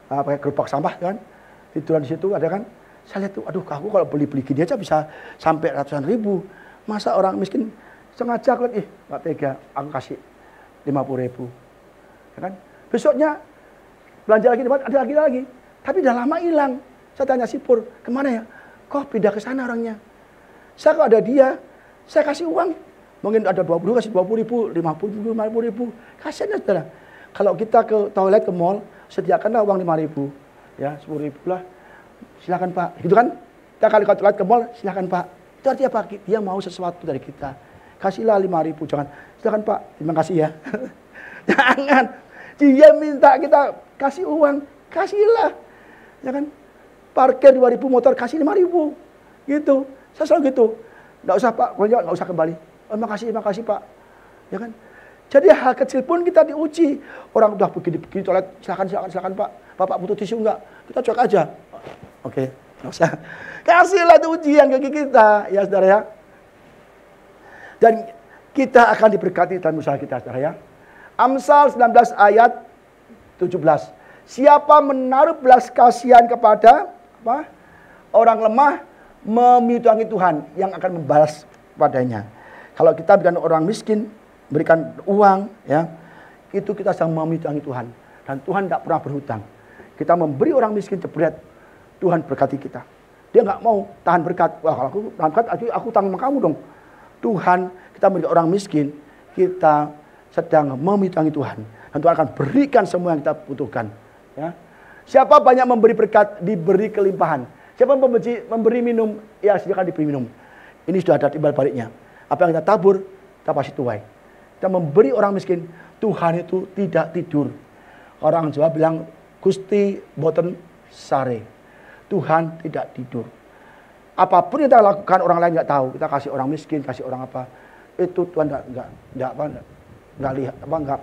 pakai gerobak sampah kan, tiduran di situ ada kan. Saya lihat tuh, aduh aku kalau beli gini aja bisa sampai ratusan ribu. Masa orang miskin sengaja aku lihat, gak tega, aku kasih 50.000. Ya kan? Besoknya belanja lagi, ada lagi. Tapi udah lama hilang. Saya tanya si Pur, kemana ya? Kok pindah ke sana orangnya? Saya kok ada dia, saya kasih uang. Mungkin ada 20, kasih 20.000, 50.000. Kasihan ya saudara. Kalau kita ke toilet, ke mall, sediakanlah uang 5.000. Ya, 10.000 lah. Silakan Pak. Gitu kan? Kita kali ke toilet, ke mall, silakan Pak. Itu artinya apa? Dia mau sesuatu dari kita. Kasihlah 5.000. Jangan, silakan Pak. Terima kasih ya. Jangan. Dia minta kita kasih uang. Kasihlah. Ya kan? Parkir 2.000 motor, kasih 5.000. Gitu. Saya selalu gitu. Nggak usah Pak, pokoknya nggak usah kembali. Oh, makasih Pak. Ya kan? Jadi hal kecil pun kita diuji. Orang udah begini toilet, silakan Pak. Bapak butuh tisu enggak? Kita cuek aja. Oke, enggak usah. Kasihlah itu ujian bagi kita, ya saudara ya. Dan kita akan diberkati dalam usaha kita, saudara ya. Amsal 19 ayat 17. Siapa menaruh belas kasihan kepada orang lemah, memiutangi Tuhan yang akan membalas padanya. Kalau kita berikan orang miskin, berikan uang, ya, itu kita sedang memiutangi Tuhan. Dan Tuhan tidak pernah berhutang. Kita memberi orang miskin jebret, Tuhan berkati kita. Dia nggak mau tahan berkat. Wah, kalau aku tahan berkat, aku tanggung kamu dong. Tuhan, kita memberi orang miskin, kita sedang memiutangi Tuhan. Dan Tuhan akan berikan semua yang kita butuhkan. Ya. Siapa banyak memberi berkat, diberi kelimpahan. Siapa memberi minum, ya sediakan diberi minum. Ini sudah ada timbal baliknya. Apa yang kita tabur, kita pasti tuai. Kita memberi orang miskin, Tuhan itu tidak tidur. Orang Jawa bilang Gusti boten sare. Tuhan tidak tidur. Apapun yang kita lakukan orang lain nggak tahu. Kita kasih orang miskin, kasih orang apa, itu Tuhan nggak lihat, nggak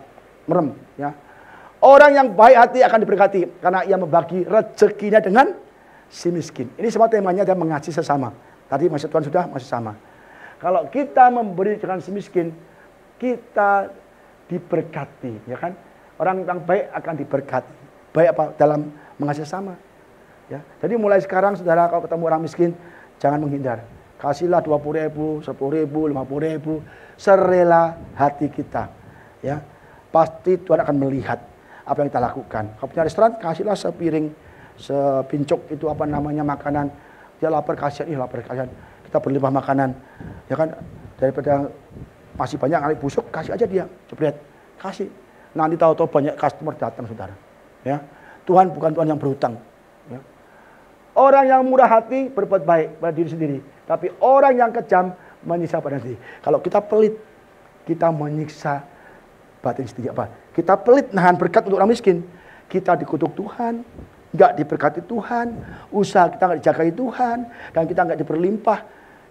merem. Ya. Orang yang baik hati akan diberkati karena ia membagi rezekinya dengan si miskin. Ini semua temanya dia mengasihi sesama. Tadi maksud Tuhan sudah masih sama. Kalau kita memberi dengan si miskin, kita diberkati, ya kan? Orang yang baik akan diberkati. Baik apa? Dalam mengasihi sesama. Ya. Jadi mulai sekarang saudara kalau ketemu orang miskin, jangan menghindar. Kasihlah 20.000, 10.000, 50.000, serela hati kita. Ya. Pasti Tuhan akan melihat apa yang kita lakukan. Kalau punya restoran, kasihlah sepiring, sepincuk itu apa namanya makanan. Dia lapar, kasihan, lapar, kasihan. Kita berlimpah makanan. Ya kan? Daripada masih banyak kali busuk, kasih aja dia, jebret. Kasih. Nanti tahu-tahu banyak customer datang, saudara. Ya. Tuhan bukan Tuhan yang berhutang. Ya. Orang yang murah hati berbuat baik pada diri sendiri. Tapi orang yang kejam menyiksa pada diri. Kalau kita pelit, kita menyiksa batin sendiri. Apa? Kita pelit nahan berkat untuk orang miskin. Kita dikutuk Tuhan, nggak diberkati Tuhan, usaha kita nggak dijagai Tuhan, dan kita nggak diberlimpah.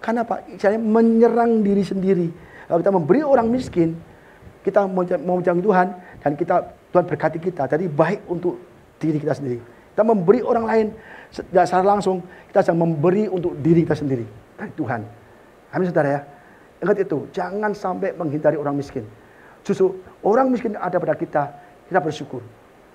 Karena apa? Saya menyerang diri sendiri. Kalau kita memberi orang miskin, kita mau menjauhi Tuhan, dan Tuhan berkati kita. Jadi baik untuk diri kita sendiri. Kita memberi orang lain secara langsung, kita sedang memberi untuk diri kita sendiri dari Tuhan. Amin saudara ya. Ingat itu, jangan sampai menghindari orang miskin. Justru orang miskin ada pada kita bersyukur.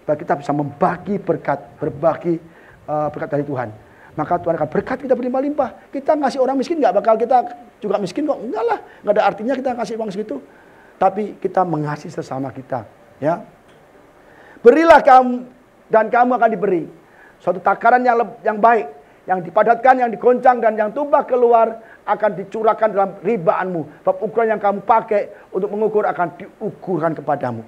Supaya kita bisa membagi berkat, berbagi berkat dari Tuhan. Maka Tuhan akan berkat kita berlimpah-limpah. Kita ngasih orang miskin nggak bakal kita juga miskin kok. Enggak lah, nggak ada artinya kita ngasih uang segitu. Tapi kita mengasihi sesama kita. Ya, berilah kamu dan kamu akan diberi. Suatu takaran yang baik, yang dipadatkan, yang digoncang, dan yang tumpah keluar akan dicurahkan dalam ribaanmu. Sebab ukuran yang kamu pakai untuk mengukur akan diukurkan kepadamu.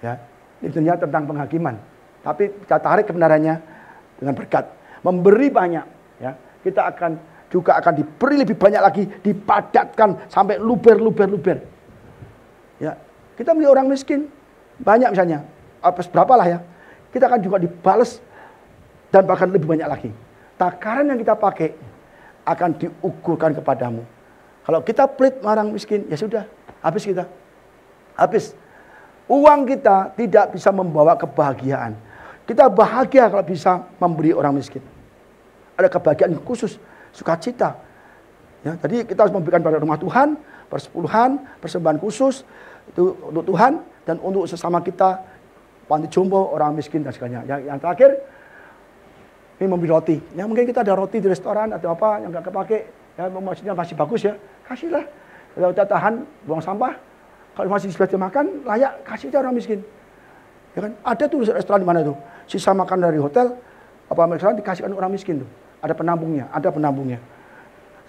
Ya, ini tentunya tentang penghakiman. Tapi kita tarik kebenarannya dengan berkat. Memberi banyak. Ya, kita juga akan diberi lebih banyak lagi, dipadatkan sampai luber. Ya, kita beli orang miskin banyak misalnya, berapa lah ya, kita akan juga dibalas dan bahkan lebih banyak lagi. Takaran yang kita pakai akan diukurkan kepadamu. Kalau kita pelit orang miskin, ya sudah, habis kita. Habis. Uang kita tidak bisa membawa kebahagiaan. Kita bahagia kalau bisa memberi orang miskin. Ada kebahagiaan khusus, sukacita. Ya, jadi kita harus memberikan pada rumah Tuhan, persepuluhan, persembahan khusus itu untuk Tuhan dan untuk sesama kita, panti jompo, orang miskin dan sebagainya. Yang terakhir, ini membeli roti. Ya mungkin kita ada roti di restoran atau apa yang nggak kepake, ya maksudnya masih bagus ya, kasihlah. Kalau kita tahan buang sampah, kalau masih bisa dimakan layak, kasih aja orang miskin. Ya kan? Ada tuh restoran di mana tuh, sisa makan dari hotel, apa restoran dikasihkan orang miskin tuh. Ada penampungnya.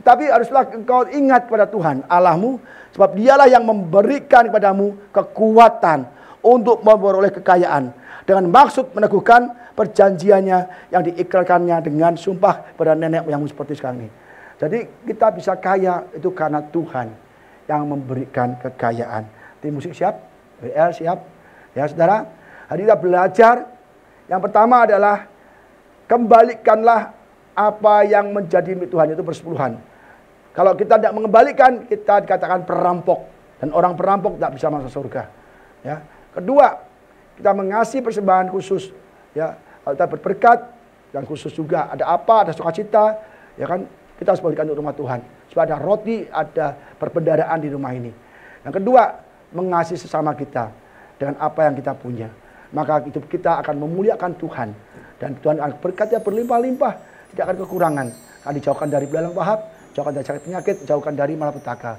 Tapi haruslah engkau ingat pada Tuhan Allahmu, sebab dialah yang memberikan kepadamu kekuatan untuk memperoleh kekayaan, dengan maksud meneguhkan perjanjiannya yang diikrarkannya dengan sumpah pada nenek moyangmu seperti sekarang ini. Jadi kita bisa kaya itu karena Tuhan yang memberikan kekayaan. Tim musik siap? WL siap? Ya saudara, hari kita belajar. Yang pertama adalah kembalikanlah apa yang menjadi milik Tuhan, itu persepuluhan. Kalau kita tidak mengembalikan, kita dikatakan perampok, dan orang perampok tidak bisa masuk surga. Ya. Kedua, kita mengasihi persembahan khusus. Ya, kalau kita berberkat dan khusus juga ada apa, ada sukacita, ya kan, kita harus berikan untuk rumah Tuhan. Supaya ada roti, ada perbendaharaan di rumah ini. Yang kedua, mengasihi sesama kita dengan apa yang kita punya. Maka hidup kita akan memuliakan Tuhan, dan Tuhan akan berkatnya berlimpah-limpah, tidak akan kekurangan. Akan dijauhkan dari belalang pahap, jauhkan dari sakit penyakit, jauhkan dari malapetaka.